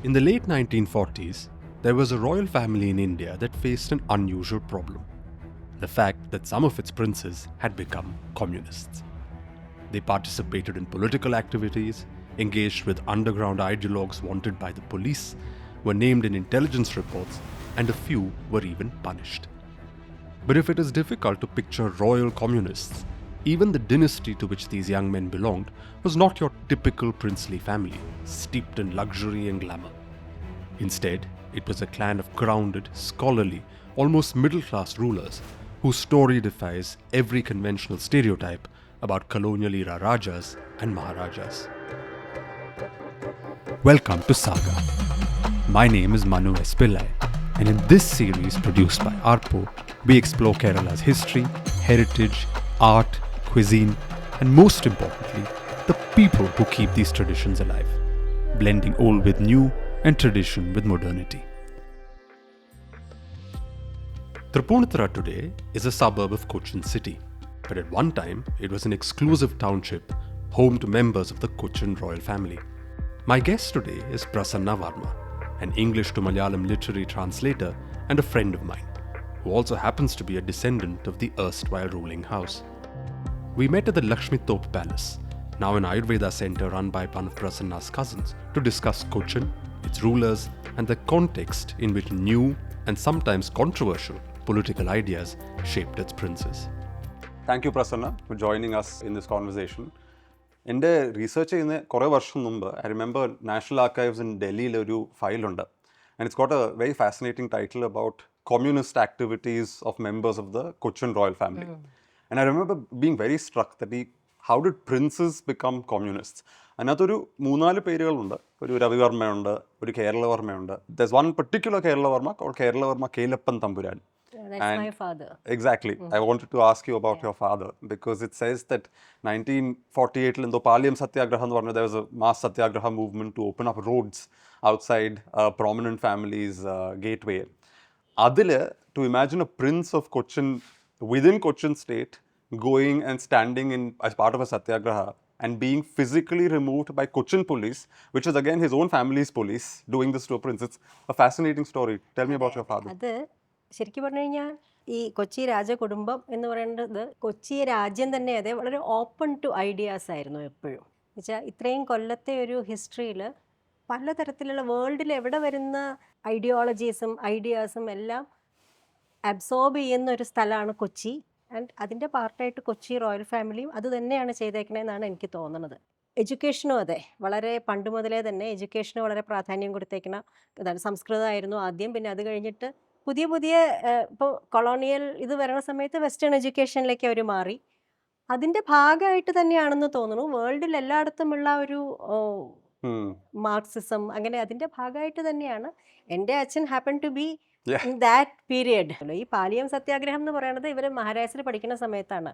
In the late 1940s, there was a royal family in India that faced an unusual problem: the fact that some of its princes had become communists. They participated in political activities, engaged with underground ideologues wanted by the police, were named in intelligence reports, and a few were even punished. But if it is difficult to picture royal communists, even the dynasty to which these young men belonged was not your typical princely family, steeped in luxury and glamour. Instead, it was a clan of grounded, scholarly, almost middle-class rulers whose story defies every conventional stereotype about colonial era Rajas and Maharajas. Welcome to Saga. My name is Manu S. Pillai, and in this series produced by Arpo, we explore Kerala's history, heritage, art, cuisine, and most importantly, the people who keep these traditions alive, blending old with new and tradition with modernity. Thripoonisthura today is a suburb of Cochin City, but at one time it was an exclusive township home to members of the Cochin royal family. My guest today is Prasanna Varma, an English to Malayalam literary translator and a friend of mine, who also happens to be a descendant of the erstwhile ruling house. We met at the Lakshmi Top Palace, now an Ayurveda center run by one of Prasanna's cousins, to discuss Cochin, its rulers, and the context in which new and sometimes controversial political ideas shaped its princes. Thank you, Prasanna, for joining us in this conversation. എൻ്റെ research ചെയ്യുന്ന കുറേ വർഷം മുമ്പ് I remember national archives in ഡൽഹിയിൽ ഒരു ഫയലുണ്ട് and it's got A very fascinating title about communist activities of members of the Cochin royal family and I remember being very സ്ട്രക്ക് that ഈ how did princess become communist. അതിനകത്തൊരു 3-4 പേരുകളുണ്ട്. ഒരു രവിവർമ്മയുണ്ട്, ഒരു കേരളവർമ്മയുണ്ട്. ദർസ് one particular Keralavarma called Keralavarma കേലപ്പൻ Thampuran. That's my father. Exactly. I wanted to ask you about your father because it says that 1948 in the Palyam Satyagraha, there was a mass Satyagraha movement to open up roads outside prominent families' gateway. Adile, to imagine a prince of Cochin within Cochin state going and standing in as part of a Satyagraha and being physically removed by Cochin police, which is again his own family's police, doing this to a prince. It's a fascinating story. Tell me about your father. ശരിക്കും പറഞ്ഞു കഴിഞ്ഞാൽ ഈ കൊച്ചി രാജകുടുംബം എന്ന് പറയുന്നത് കൊച്ചി രാജ്യം തന്നെ അതെ വളരെ ഓപ്പൺ ടു ഐഡിയാസ് ആയിരുന്നു എപ്പോഴും. എന്നുവെച്ചാൽ ഇത്രയും കൊല്ലത്തെ ഒരു ഹിസ്റ്ററിയിൽ പലതരത്തിലുള്ള വേൾഡിൽ എവിടെ വരുന്ന ഐഡിയോളജീസും ഐഡിയാസും എല്ലാം അബ്സോർബ് ചെയ്യുന്ന ഒരു സ്ഥലമാണ് കൊച്ചി. ആൻഡ് അതിൻ്റെ പാർട്ടായിട്ട് കൊച്ചി റോയൽ ഫാമിലിയും അത് തന്നെയാണ് ചെയ്തേക്കണതെന്നാണ് എനിക്ക് തോന്നുന്നത്. എഡ്യൂക്കേഷനും അതെ, വളരെ പണ്ട് മുതലേ തന്നെ എഡ്യൂക്കേഷന് വളരെ പ്രാധാന്യം കൊടുത്തേക്കണ ഇതാണ്. സംസ്കൃതമായിരുന്നു ആദ്യം, പിന്നെ അത് കഴിഞ്ഞിട്ട് പുതിയ ഇപ്പോൾ കൊളോണിയൽ ഇത് വരണ സമയത്ത് വെസ്റ്റേൺ എഡ്യൂക്കേഷനിലേക്ക് അവർ മാറി. അതിൻ്റെ ഭാഗമായിട്ട് തന്നെയാണെന്ന് തോന്നുന്നു. വേൾഡിൽ എല്ലായിടത്തുമുള്ള ഒരു മാർക്സിസം അങ്ങനെ അതിൻ്റെ ഭാഗമായിട്ട് തന്നെയാണ്. എൻ്റെ അച്ഛൻ happen to be in that period. ഈ പാലിയം സത്യാഗ്രഹം എന്ന് പറയുന്നത് ഇവർ മഹാരാഷ്ട്രയിൽ പഠിക്കുന്ന സമയത്താണ്.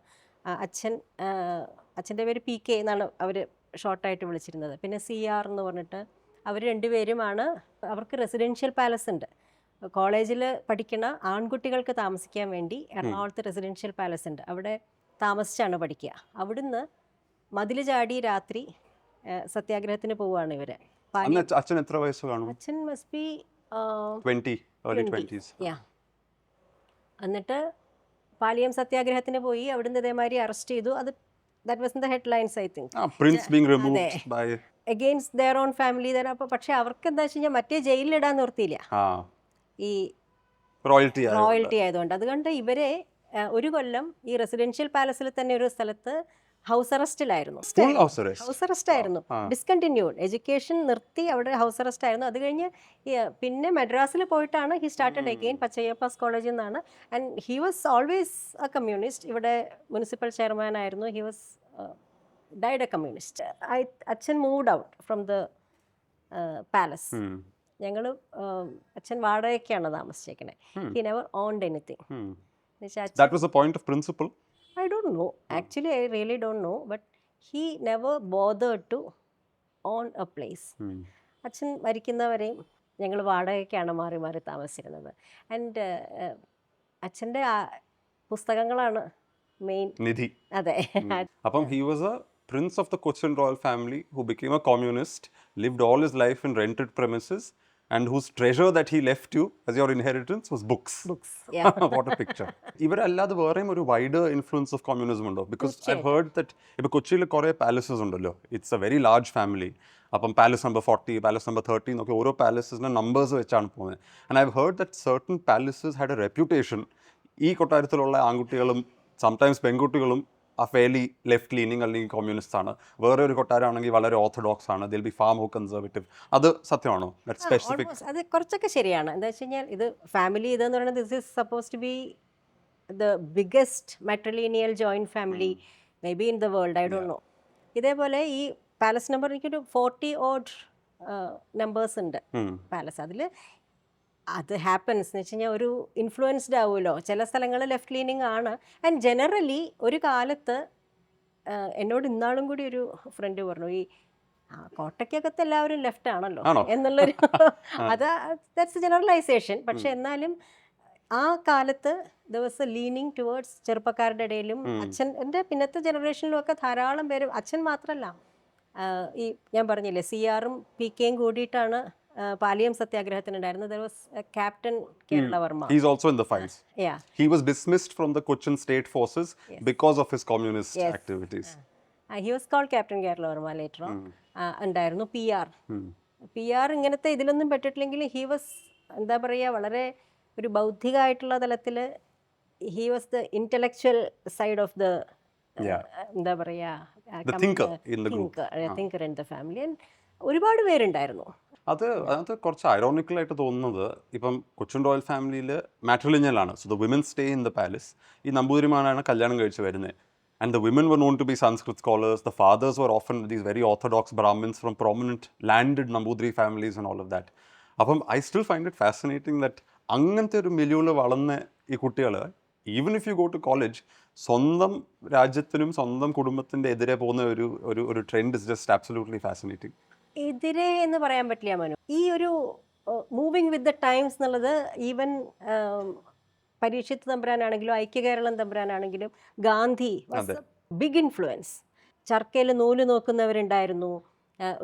അച്ഛൻ്റെ പേര് PK എന്നാണ് അവർ ഷോർട്ടായിട്ട് വിളിച്ചിരുന്നത്. പിന്നെ CR എന്ന് പറഞ്ഞിട്ട് അവർ രണ്ടുപേരുമാണ്. അവർക്ക് റെസിഡൻഷ്യൽ പാലസ് ഉണ്ട്. കോളേജിൽ പഠിക്കുന്ന ആൺകുട്ടികൾക്ക് താമസിക്കാൻ വേണ്ടി എറണാകുളത്ത് റെസിഡൻഷ്യൽ പാലസ് ഉണ്ട്. അവിടെ താമസിച്ചാണ് പഠിക്കുക. അവിടുന്ന് മതിൽ ചാടി രാത്രി സത്യാഗ്രഹത്തിന് പോവുകയാണ് ഇവർ. അച്ഛൻ എത്ര വയസ്സ് കാണും? അച്ഛൻ മസ്റ്റ് ബി 20, early 20s. എന്നിട്ട് പാലിയം സത്യാഗ്രഹത്തിന് പോയി. അവിടുന്ന് ഇതേമാതിരി അറസ്റ്റ് ചെയ്തു. അത് that was in the headlines I think. Prince being removed by against their own family. അപ്പോൾ പക്ഷേ അവർക്ക് എന്താ വെച്ച് കഴിഞ്ഞാൽ മറ്റേ ജയിലിലിടാൻ നിർത്തിയില്ല ഈ റോയൽറ്റി ആയതുകൊണ്ട്. അതുകൊണ്ട് ഇവരെ ഒരു കൊല്ലം ഈ റെസിഡൻഷ്യൽ പാലസിൽ തന്നെ ഒരു സ്ഥലത്ത് ഹൗസ് അറസ്റ്റിലായിരുന്നു. ഹൗസ് അറസ്റ്റ് ആയിരുന്നു. ഡിസ്കണ്ടിന്യൂഡ് എഡ്യൂക്കേഷൻ നിർത്തി അവിടെ ഹൗസ് അറസ്റ്റ് ആയിരുന്നു. അത് കഴിഞ്ഞ് പിന്നെ മദ്രാസിൽ പോയിട്ടാണ് ഹി സ്റ്റാർട്ടഡ് അഗെയിൻ പച്ചയ്യപ്പാസ് കോളേജിൽ നിന്നാണ്. And he was always a communist. ഇവിടെ മുനിസിപ്പൽ ചെയർമാൻ ആയിരുന്നു. He was died a communist. അച്ഛൻ moved out from the palace. ഞങ്ങൾ അച്ഛൻ വാടകയ്ക്കാണ് താമസിച്ചേക്കണേ. He never owned anything. That was the point of principle? I don't know. Actually, I really don't know. But he never bothered to own a place. അച്ഛൻ മരിക്കുന്നവരെയും ഞങ്ങൾ വാടകയ്ക്കാണ് മാറി മാറി താമസിച്ചിരുന്നത്. And അച്ഛൻ്റെ പുസ്തകങ്ങളാണ് മെയിൻ നിധി. അതെ. അപ്പം he was a prince of the Cochin royal family who became a communist lived all his life in rented premises, and whose treasure that he left you as your inheritance was books. Books, yeah. What a picture. ഇവരല്ലാതെ വേറെയും ഒരു wider influence of communism ഉണ്ടോ? Because I heard that ഇപ്പോൾ കൊച്ചിയിൽ കുറേ palaces ഉണ്ടല്ലോ, it's A very large family. അപ്പം palace number 40, palace number 30 എന്നൊക്കെ ഓരോ പാലസസിൻ്റെ നമ്പേഴ്സ് വെച്ചാണ് പോകുന്നത്. And I heard that certain palaces had A reputation, ഈ കൊട്ടാരത്തിലുള്ള ആൺകുട്ടികളും സംടൈംസ് പെൺകുട്ടികളും ആ ഫെയർലി ലെഫ്റ്റ് ലീനിങ് അല്ലെങ്കിൽ കമ്മ്യൂണിസ്റ്റ് ആണ്. വേറെ ഒരു കൊട്ടാരമാണെങ്കിൽ വളരെ ഓർത്തഡോക്സ് ആണ്, ദിൽ ബി ഫാർ മോർ കൺസർവേറ്റീവ്. അത് സത്യമാണോ? സ്പെസിഫിക് അത് കുറച്ചൊക്കെ ശരിയാണ്. എന്താ വെച്ച് കഴിഞ്ഞാൽ ഇത് ഫാമിലി ഇതെന്ന് പറയുന്നത് this is suppose to be the biggest matrilineal joint family may be in the world, I don't know. ഇതേപോലെ ഈ പാലസ് നമ്പർ എനിക്കൊരു 40 ഓഡ് നമ്പേഴ്സ് ഉണ്ട് പാലസ്. അതിൽ അത് ഹാപ്പൻസ് എന്ന് വെച്ച് കഴിഞ്ഞാൽ ഒരു ഇൻഫ്ലുവൻസ്ഡ് ആവുമല്ലോ. ചില സ്ഥലങ്ങൾ ലെഫ്റ്റ് ലീനിങ് ആണ്. ആൻഡ് ജനറലി ഒരു കാലത്ത് എന്നോട് ഇന്നാളും കൂടി ഒരു ഫ്രണ്ട് പറഞ്ഞു, ഈ കോട്ടയ്ക്കകത്ത് എല്ലാവരും ലെഫ്റ്റ് ആണല്ലോ എന്നുള്ളൊരു അത് ദാറ്റ്സ് ജനറലൈസേഷൻ. പക്ഷെ എന്നാലും ആ കാലത്ത് there was A leaning towards ചെറുപ്പക്കാരുടെ ഇടയിലും അച്ഛൻ എൻ്റെ പിന്നത്തെ ജനറേഷനിലും ഒക്കെ ധാരാളം പേര്, അച്ഛൻ മാത്രമല്ല, ഈ ഞാൻ പറഞ്ഞില്ലേ CR-ഉം PK-യും കൂടിയിട്ടാണ് Paliyam സത്യാഗ്രഹത്തിനുണ്ടായിരുന്നത്. There was a Captain Kerala Verma. He is also in the files. Yeah. He was dismissed from the Cochin state forces because of his communist activities. He was called Captain Kerala Verma later on. ഉണ്ടായിരുന്നു PR ഇങ്ങനത്തെ ഇതിലൊന്നും പെട്ടിട്ടില്ലെങ്കിൽ he was എന്താ പറയുക, വളരെ ഒരു ബൗദ്ധികമായിട്ടുള്ള തലത്തിൽ he was the intellectual side of the എന്താ പറയുക thinker in the group. thinker in the family. And ഒരുപാട് പേരുണ്ടായിരുന്നു. അത് കുറച്ച് ഐറോണിക്കലായിട്ട് തോന്നുന്നത്, ഇപ്പം കൊച്ചിൻ റോയൽ ഫാമിലിയിൽ മാട്രിലിനിയലാണ്. So the women stay in the palace. ഈ നമ്പൂതിരിമാരാണ് കല്യാണം കഴിച്ച് വരുന്നത്. And the women were known to be Sanskrit scholars. The fathers were often these very orthodox Brahmins from prominent landed Namboothiri families and all of that. അപ്പം I still find it fascinating that അങ്ങനത്തെ ഒരു മിലിയൂല് വളർന്ന ഈ കുട്ടികൾ, even if you go to college, സ്വന്തം രാജ്യത്തിനും സ്വന്തം കുടുംബത്തിൻ്റെ എതിരെ പോകുന്ന ഒരു trend is just absolutely fascinating. എതിരെ എന്ന് പറയാൻ പറ്റില്ല മനു. ഈ ഒരു മൂവിങ് വിത്ത് ദ ടൈംസ് എന്നുള്ളത് ഈവൻ പരീക്ഷിത്ത് തമ്പുരാനാണെങ്കിലും ഐക്യകേരളം തമ്പുരാനാണെങ്കിലും Gandhi was a big influence. ചർക്കയിൽ നൂല് നോക്കുന്നവരുണ്ടായിരുന്നു.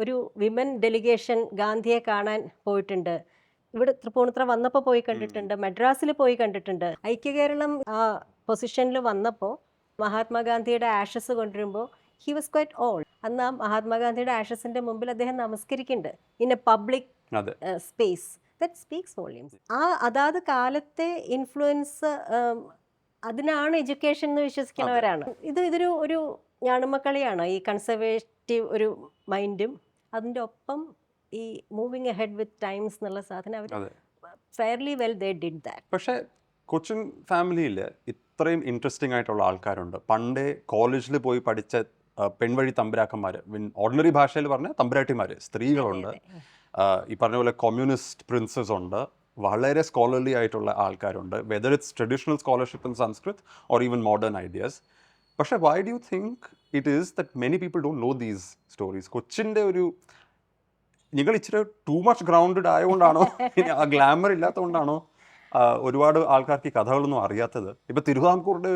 ഒരു വിമൻ ഡെലിഗേഷൻ ഗാന്ധിയെ കാണാൻ പോയിട്ടുണ്ട്. ഇവിടെ തൃപ്പൂണിത്തുറ വന്നപ്പോൾ പോയി കണ്ടിട്ടുണ്ട്, മദ്രാസിൽ പോയി കണ്ടിട്ടുണ്ട്. ഐക്യകേരളം ആ പൊസിഷനിൽ വന്നപ്പോൾ മഹാത്മാഗാന്ധിയുടെ ആഷസ് കൊണ്ടുവരുമ്പോൾ ഹി വാസ് ക്വൈറ്റ് ഓൾഡ്. അന്ന് ആ മഹാത്മാഗാന്ധിയുടെ ആഷസിൻ്റെ മുമ്പിൽ അദ്ദേഹം നമസ്കരിക്കുന്നുണ്ട് in a public space. That speaks volumes. ആ അതാത് കാലത്തെ ഇൻഫ്ലുവൻസ്, അതിനാണ് എഡ്യൂക്കേഷൻ എന്ന് വിശ്വസിക്കുന്നവരാണ്. ഇതൊരു ഒരു ഞാണുമക്കളിയാണ് ഈ കൺസർവേറ്റീവ് ഒരു മൈൻഡും അതിൻ്റെ ഒപ്പം ഈ മൂവിങ് അഹെഡ് വിത്ത് ടൈംസ് എന്നുള്ള സാധനം അവർ fairly well they did that. പക്ഷേ കൊച്ചിൻ ഫാമിലിയിൽ ഇത്രയും ഇൻട്രസ്റ്റിംഗ് ആയിട്ടുള്ള ആൾക്കാരുണ്ട്. പണ്ടേ കോളേജിൽ പോയി പഠിച്ച പെൺവഴി തമ്പുരാക്കന്മാർ, ഓർഡിനറി ഭാഷയിൽ പറഞ്ഞ തമ്പുരാട്ടിമാർ, സ്ത്രീകളുണ്ട്. ഈ പറഞ്ഞ പോലെ കമ്മ്യൂണിസ്റ്റ് പ്രിൻസസ് ഉണ്ട്. വളരെ സ്കോളർലി ആയിട്ടുള്ള ആൾക്കാരുണ്ട്, whether it's traditional scholarship in Sanskrit or even modern ideas. പക്ഷേ why do you think it is that many people don't know these stories? കൊച്ചിൻ്റെ ഒരു നിങ്ങൾ ഇച്ചിരി ടു മച്ച് ഗ്രൗണ്ടഡ് ആയതുകൊണ്ടാണോ, ആ ഗ്ലാമർ ഇല്ലാത്തതുകൊണ്ടാണോ ഒരുപാട് ആൾക്കാർക്ക് ഈ കഥകളൊന്നും അറിയാത്തത്? ഇപ്പൊ തിരുവിതാംകൂറിന്റെ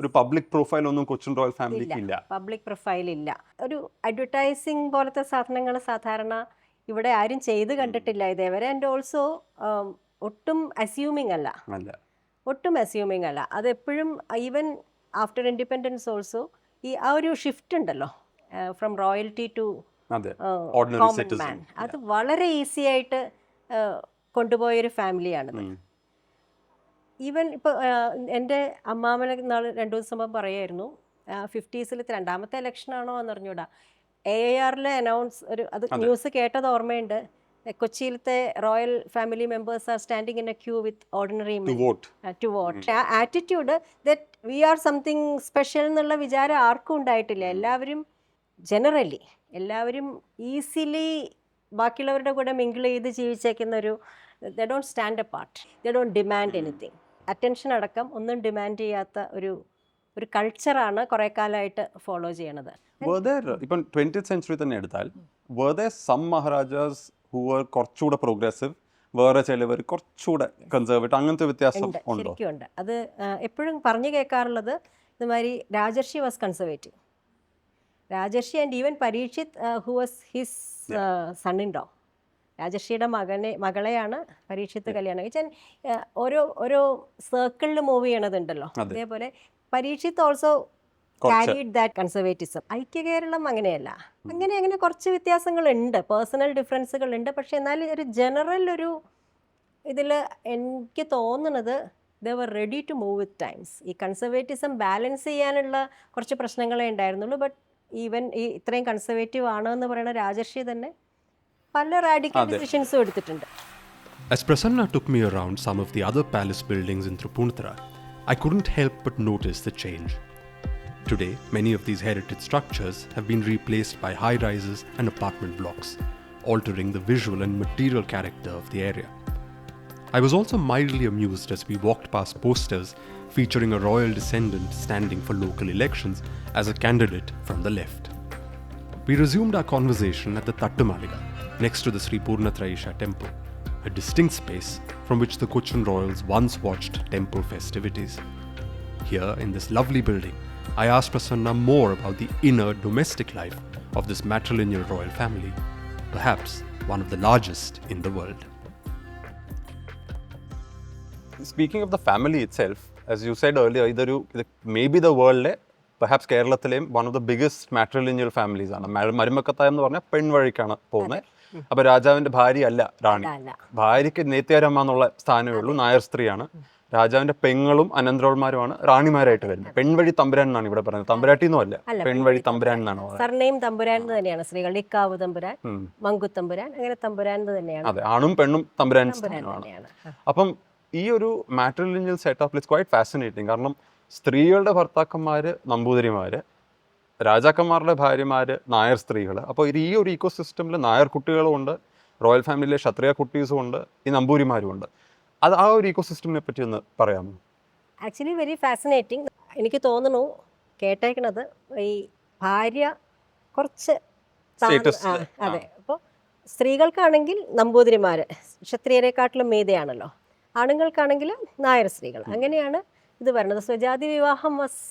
ഒരു പബ്ലിക് പ്രൊഫൈൽ ഒന്നും കൊച്ചിൻ റോയൽ ഫാമിലിക്ക് ഇല്ല. പബ്ലിക് പ്രൊഫൈൽ ഇല്ല. ഒരു അഡ്വർടൈസിങ് പോലത്തെ സാധനങ്ങൾ സാധാരണ ഇവിടെ ആരും ചെയ്ത് കണ്ടിട്ടില്ല ഇതേവരെ. ആൻഡ് ഓൾസോ ഒട്ടും അസ്യൂമിങ് അല്ല, ഒട്ടും അസ്യൂമിങ് അല്ല. അതെപ്പോഴും ഈവൻ ആഫ്റ്റർ ഇൻഡിപെൻഡൻസ് ഓൾസോ ഈ ആ ഒരു ഷിഫ്റ്റ് ഉണ്ടല്ലോ from royalty to common man, അത് വളരെ ഈസി ആയിട്ട് കൊണ്ടുപോയൊരു ഫാമിലിയാണിത്. ഈവൻ ഇപ്പോൾ എൻ്റെ അമ്മാമനെ നാൾ 2 ദിവസം മുമ്പ് പറയായിരുന്നു, 50s രണ്ടാമത്തെ ഇലക്ഷനാണോ എന്ന് അറിഞ്ഞൂടാ, AAR അനൗൺസ് അത് ന്യൂസ് കേട്ടത് ഓർമ്മയുണ്ട്. കൊച്ചിയിലത്തെ royal family members are standing in a queue with ordinary men to vote. ആ attitude that we are something special എന്നുള്ള വിചാരം ആർക്കും ഉണ്ടായിട്ടില്ല. എല്ലാവരും ജനറലി എല്ലാവരും ഈസിലി ബാക്കിയുള്ളവരുടെ കൂടെ മിങ്കിൾ ചെയ്ത് ജീവിച്ചേക്കുന്ന ഒരു, they don't stand A part, they don't demand anything. Attention അടക്കം ഒന്നും ഡിമാൻഡ് ചെയ്യാത്ത ഒരു കൾച്ചറാണ് കുറേ കാലമായിട്ട് ഫോളോ ചെയ്യണത്. ഇപ്പം 20th century തന്നെ എടുത്താൽ were there some Maharajas who were കുറച്ചുകൂടെ പ്രോഗ്രസീവ്, വേറെ ചിലവർ കുറച്ചുകൂടെ കൺസർവേറ്റീവ്, അങ്ങനത്തെ വ്യത്യാസം ഉണ്ടോ? ശരിക്കും ഉണ്ട്. അത് എപ്പോഴും പറഞ്ഞു കേൾക്കാറുള്ളത് ഇതുമാതിരി Rajarshi was conservative. Rajarshi and even Parikshit who was his son in law. രാജർഷിയുടെ മകളെയാണ് പരീക്ഷിത്ത് കല്യാണം കഴിച്ചാൽ. ഓരോ സർക്കിളിൽ മൂവ് ചെയ്യണതുണ്ടല്ലോ, അതേപോലെ Parikshit also carried that conservatism. Aikyakeralam അങ്ങനെയല്ല, അങ്ങനെ കുറച്ച് വ്യത്യാസങ്ങളുണ്ട്, പേഴ്സണൽ ഡിഫറൻസുകളുണ്ട്. പക്ഷെ എന്നാലും ഒരു ജനറൽ ഒരു ഇതിൽ എനിക്ക് തോന്നുന്നത് they were ready to move with times. ഈ കൺസർവേറ്റിസം ബാലൻസ് ചെയ്യാനുള്ള കുറച്ച് പ്രശ്നങ്ങളേ ഉണ്ടായിരുന്നുള്ളൂ. ബട്ട് ഈവൻ ഈ ഇത്രയും കൺസർവേറ്റീവ് ആണെന്ന് പറയുന്ന രാജർഷി തന്നെ പല റാഡിക്കൽ ഡിസിഷൻസും എടുത്തിട്ടുണ്ട്. As Prasanna took me around some of the other palace buildings in Tripunithura, I couldn't help but notice the change. Today, many of these heritage structures have been replaced by high-rises and apartment blocks, altering the visual and material character of the area. I was also mildly amused as we walked past posters featuring a royal descendant standing for local elections as a candidate from the left. We resumed our conversation at the Tattumaliga, next to the Sri Purnatraisha temple, a distinct space from which the Cochin royals once watched temple festivities. Here, in this lovely building, I asked Prasanna more about the inner domestic life of this matrilineal royal family, perhaps one of the largest in the world. Speaking of the family itself, as you said earlier, maybe the world, perhaps കേരളത്തിലെയും one of the biggest matrilineal families ആണ്. മരുമക്കത്തായം എന്ന് പറഞ്ഞാൽ പെൺവഴിക്കാണ് പോകുന്നത്. അപ്പോൾ രാജാവിൻ്റെ ഭാര്യ അല്ല റാണി, ഭാര്യയ്ക്ക് നേത്യാരമ്മ എന്നുള്ള സ്ഥാനമേ ഉള്ളൂ, നായർ സ്ത്രീയാണ്. രാജാവിൻ്റെ പെങ്ങളും അനന്തരവന്മാരുമാണ് റാണിമാരായിട്ട് വരുന്നത്. പെൺവഴി തമ്പുരാൻ എന്നാണ് ഇവിടെ പറയുന്നത്, തമ്പുരാട്ടി ഒന്നും അല്ല, പെൺവഴി തമ്പുരാൻ എന്നാണ് പറയുന്നത്. സർനെയിം തമ്പുരാൻ തന്നെയാണ്, സ്ത്രീകൾ ഇക്കാവ് തമ്പുരാൻ, മങ്കുത്തമ്പുരാൻ, അങ്ങനെ തമ്പുരാൻ തന്നെയാണ്. അതെ, ആണും പെണ്ണും തമ്പുരാൻ സ്ഥാനമാണ്. അപ്പം ഈ ഒരു മാട്രിലിനിയൽ സെറ്റപ്പിൽ ഇറ്റ്സ് ക്വൈറ്റ് ഫാസിനേറ്റിംഗ്. കാരണം സ്ത്രീകളുടെ ഭർത്താക്കന്മാർ നമ്പൂതിരിമാർ, രാജാക്കന്മാരുടെ ഭാര്യമാർ നായർ സ്ത്രീകൾ. അപ്പോൾ ഈ ഒരു ഈക്കോ സിസ്റ്റമിൽ നായർ കുട്ടികളും ഉണ്ട്, റോയൽ ഫാമിലിയിലെ ക്ഷത്രിയ കുട്ടീസും ഉണ്ട്, ഈ നമ്പൂരിമാരും ഉണ്ട്. അത് ആ ഒരു ഈക്കോ സിസ്റ്റമിനെ പറ്റി ഒന്ന് പറയാമോ? Actually very fascinating. എനിക്ക് തോന്നുന്നു കേട്ടേക്കണത് ഈ ഭാര്യ കുറച്ച് അതെ. അപ്പോൾ സ്ത്രീകൾക്കാണെങ്കിൽ നമ്പൂതിരിമാർ ക്ഷത്രിയരെക്കാട്ടിലും മീതയാണല്ലോ, ആണുങ്ങൾക്കാണെങ്കിൽ നായർ സ്ത്രീകൾ. അങ്ങനെയാണ് ഇത് വരുന്നത്. സ്വജാതി വിവാഹം വാസ്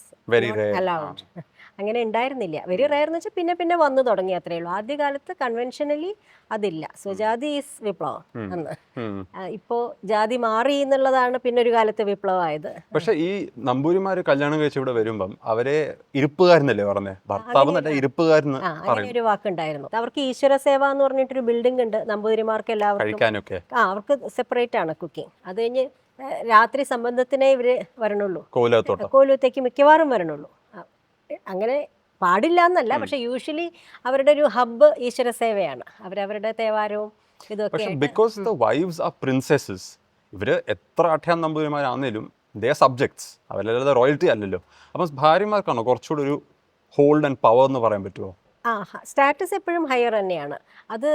അലൗഡ്. അങ്ങനെ ഉണ്ടായിരുന്നില്ല, വെരി റയർ എന്ന് വെച്ചാൽ പിന്നെ വന്നു തുടങ്ങി, അത്രയേ ഉള്ളൂ. ആദ്യകാലത്ത് കൺവെൻഷനലി അതില്ല, സ്വജാതി ഈസ് വിപ്ലവം അന്ന്. ഇപ്പോ ജാതി മാറി എന്നുള്ളതാണ് പിന്നെ ഒരു കാലത്ത് വിപ്ലവമായത്. പക്ഷെ ഈ നമ്പൂരിമാര് കല്യാണം കഴിച്ച് ഇവിടെ വരുമ്പം അവരെ ഇരിപ്പുകാരനല്ലേ പറഞ്ഞേ, ഭർത്താവ് നല്ല ഇരിപ്പുകാരൻ അങ്ങനെ ഒരു വാക്കുണ്ടായിരുന്നു. അവർക്ക് ഈശ്വര സേവ എന്ന് പറഞ്ഞിട്ടൊരു ബിൽഡിംഗ് ഉണ്ട് നമ്പൂതിരിമാർക്ക് എല്ലാവർക്കും. അവർക്ക് സെപ്പറേറ്റ് ആണ് കുക്കിംഗ്. അത് കഴിഞ്ഞ് രാത്രി സംബന്ധത്തിനേ ഇവര് വരണുള്ളൂ, കോലത്തേക്ക് മിക്കവാറും വരണുള്ളൂ. അങ്ങനെ പാടില്ല എന്നല്ല, പക്ഷെ യൂഷ്വലി അവരുടെ ഒരു ഹബ്ബ് ഈശ്വര സേവയാണ്. അവരവരുടെ തേവാരവും ഇതൊക്കെ. Because the wives are princesses. ഇവര് എത്ര അഠ്യാൻ നമ്പൂതിരിമാരാണെങ്കിലും ദേ ആർ സബ്ജക്ട്സ്, അവരല്ലാതെ റോയൽറ്റി അല്ലല്ലോ. അപ്പം ഭാര്യമാർക്കാണോ കുറച്ചുകൂടി ഒരു ഹോൾഡ് ആൻഡ് പവർ എന്ന് പറയാൻ പറ്റുമോ? സ്റ്റാറ്റസ് എപ്പോഴും ഹയർ തന്നെയാണ്. അത്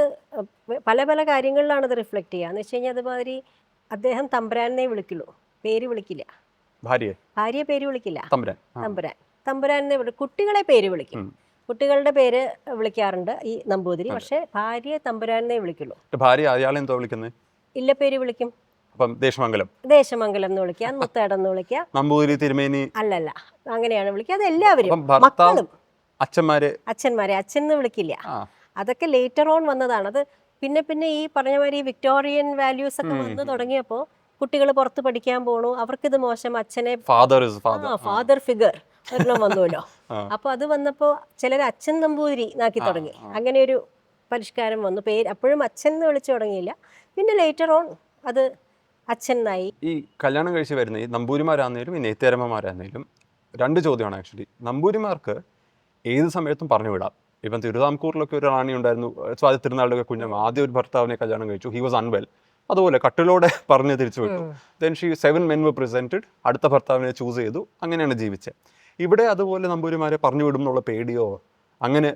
പല പല കാര്യങ്ങളിലാണ് അത് റിഫ്ലക്ട് ചെയ്യുക. എന്ന് വെച്ച് കഴിഞ്ഞാൽ അതുമാതിരി അദ്ദേഹം തമ്പുരാനെ വിളിക്കുള്ളൂ, പേര് വിളിക്കില്ല. ഭാര്യയെ പേര് വിളിക്കില്ല, തമ്പുരാനെ കുട്ടികളെ പേര് വിളിക്കും. കുട്ടികളുടെ പേര് വിളിക്കാറുണ്ട് ഈ നമ്പൂതിരി, പക്ഷെ ഭാര്യയെ തമ്പുരാനെ വിളിക്കുള്ളൂ. ഇല്ല പേര് വിളിക്കും, ദേശമംഗലം എന്ന് വിളിക്കാം, മുത്തേടം എന്ന് വിളിക്കാം, നമ്പൂതിരി തിരുമേനി അല്ലല്ല അങ്ങനെയാണ് വിളിക്കുക. അത് എല്ലാവരും മക്കളും അച്ഛന്മാരെ അച്ഛൻ എന്ന് വിളിക്കില്ല. അതൊക്കെ ലേറ്റർ ഓൺ വന്നതാണ്. അത് പിന്നെ ഈ പറഞ്ഞ മാതിരി വിക്ടോറിയൻ വാല്യൂസ് ഒക്കെ വന്നു തുടങ്ങിയപ്പോൾ കുട്ടികൾ പുറത്ത് പഠിക്കാൻ പോണു, അവർക്കിത് മോശം, അച്ഛനെ ഫാദർ ഫിഗർ ഒരെണ്ണം വന്നുല്ലോ. അപ്പൊ അത് വന്നപ്പോൾ ചിലർ അച്ഛൻ നമ്പൂതിരി നാക്കി തുടങ്ങി. അങ്ങനെ ഒരു പരിഷ്കാരം വന്നു. പേര് അപ്പോഴും അച്ഛൻ എന്ന് വിളിച്ചു തുടങ്ങിയില്ല, പിന്നെ ലേറ്റർ ഓൺ അത് അച്ഛൻ എന്നായി. ഈ കല്യാണം കഴിച്ച് വരുന്ന ഈ നമ്പൂരിമാരാന്നേലും ഈ നെയ്ത്തേരമ്മമാരാന്നേലും രണ്ട് ചോദ്യമാണ് ആക്ച്വലി. നമ്പൂരിമാർക്ക് ഏത് സമയത്തും പറഞ്ഞു വിടാം. ഇപ്പം തിരുവിതാംകൂറിലൊക്കെ ഒരു റാണി ഉണ്ടായിരുന്നു, സ്വാതി തിരുനാളിലൊക്കെ കുഞ്ഞമ്മ ആദ്യം ഒരു ഭർത്താവിനെ കല്യാണം കഴിച്ചു, ഹി വാസ് അൺവെൽ, അതുപോലെ കട്ടിലോടെ പറഞ്ഞ് തിരിച്ചു വിട്ടു. ദെൻ 7 men were presented, അടുത്ത ഭർത്താവിനെ ചൂസ് ചെയ്തു, അങ്ങനെയാണ് ജീവിച്ചത്. ഇവിടെ അതുപോലെ നമ്പൂരിമാരെ പറഞ്ഞു വിടും എന്നുള്ള പേടിയോ, അങ്ങനെ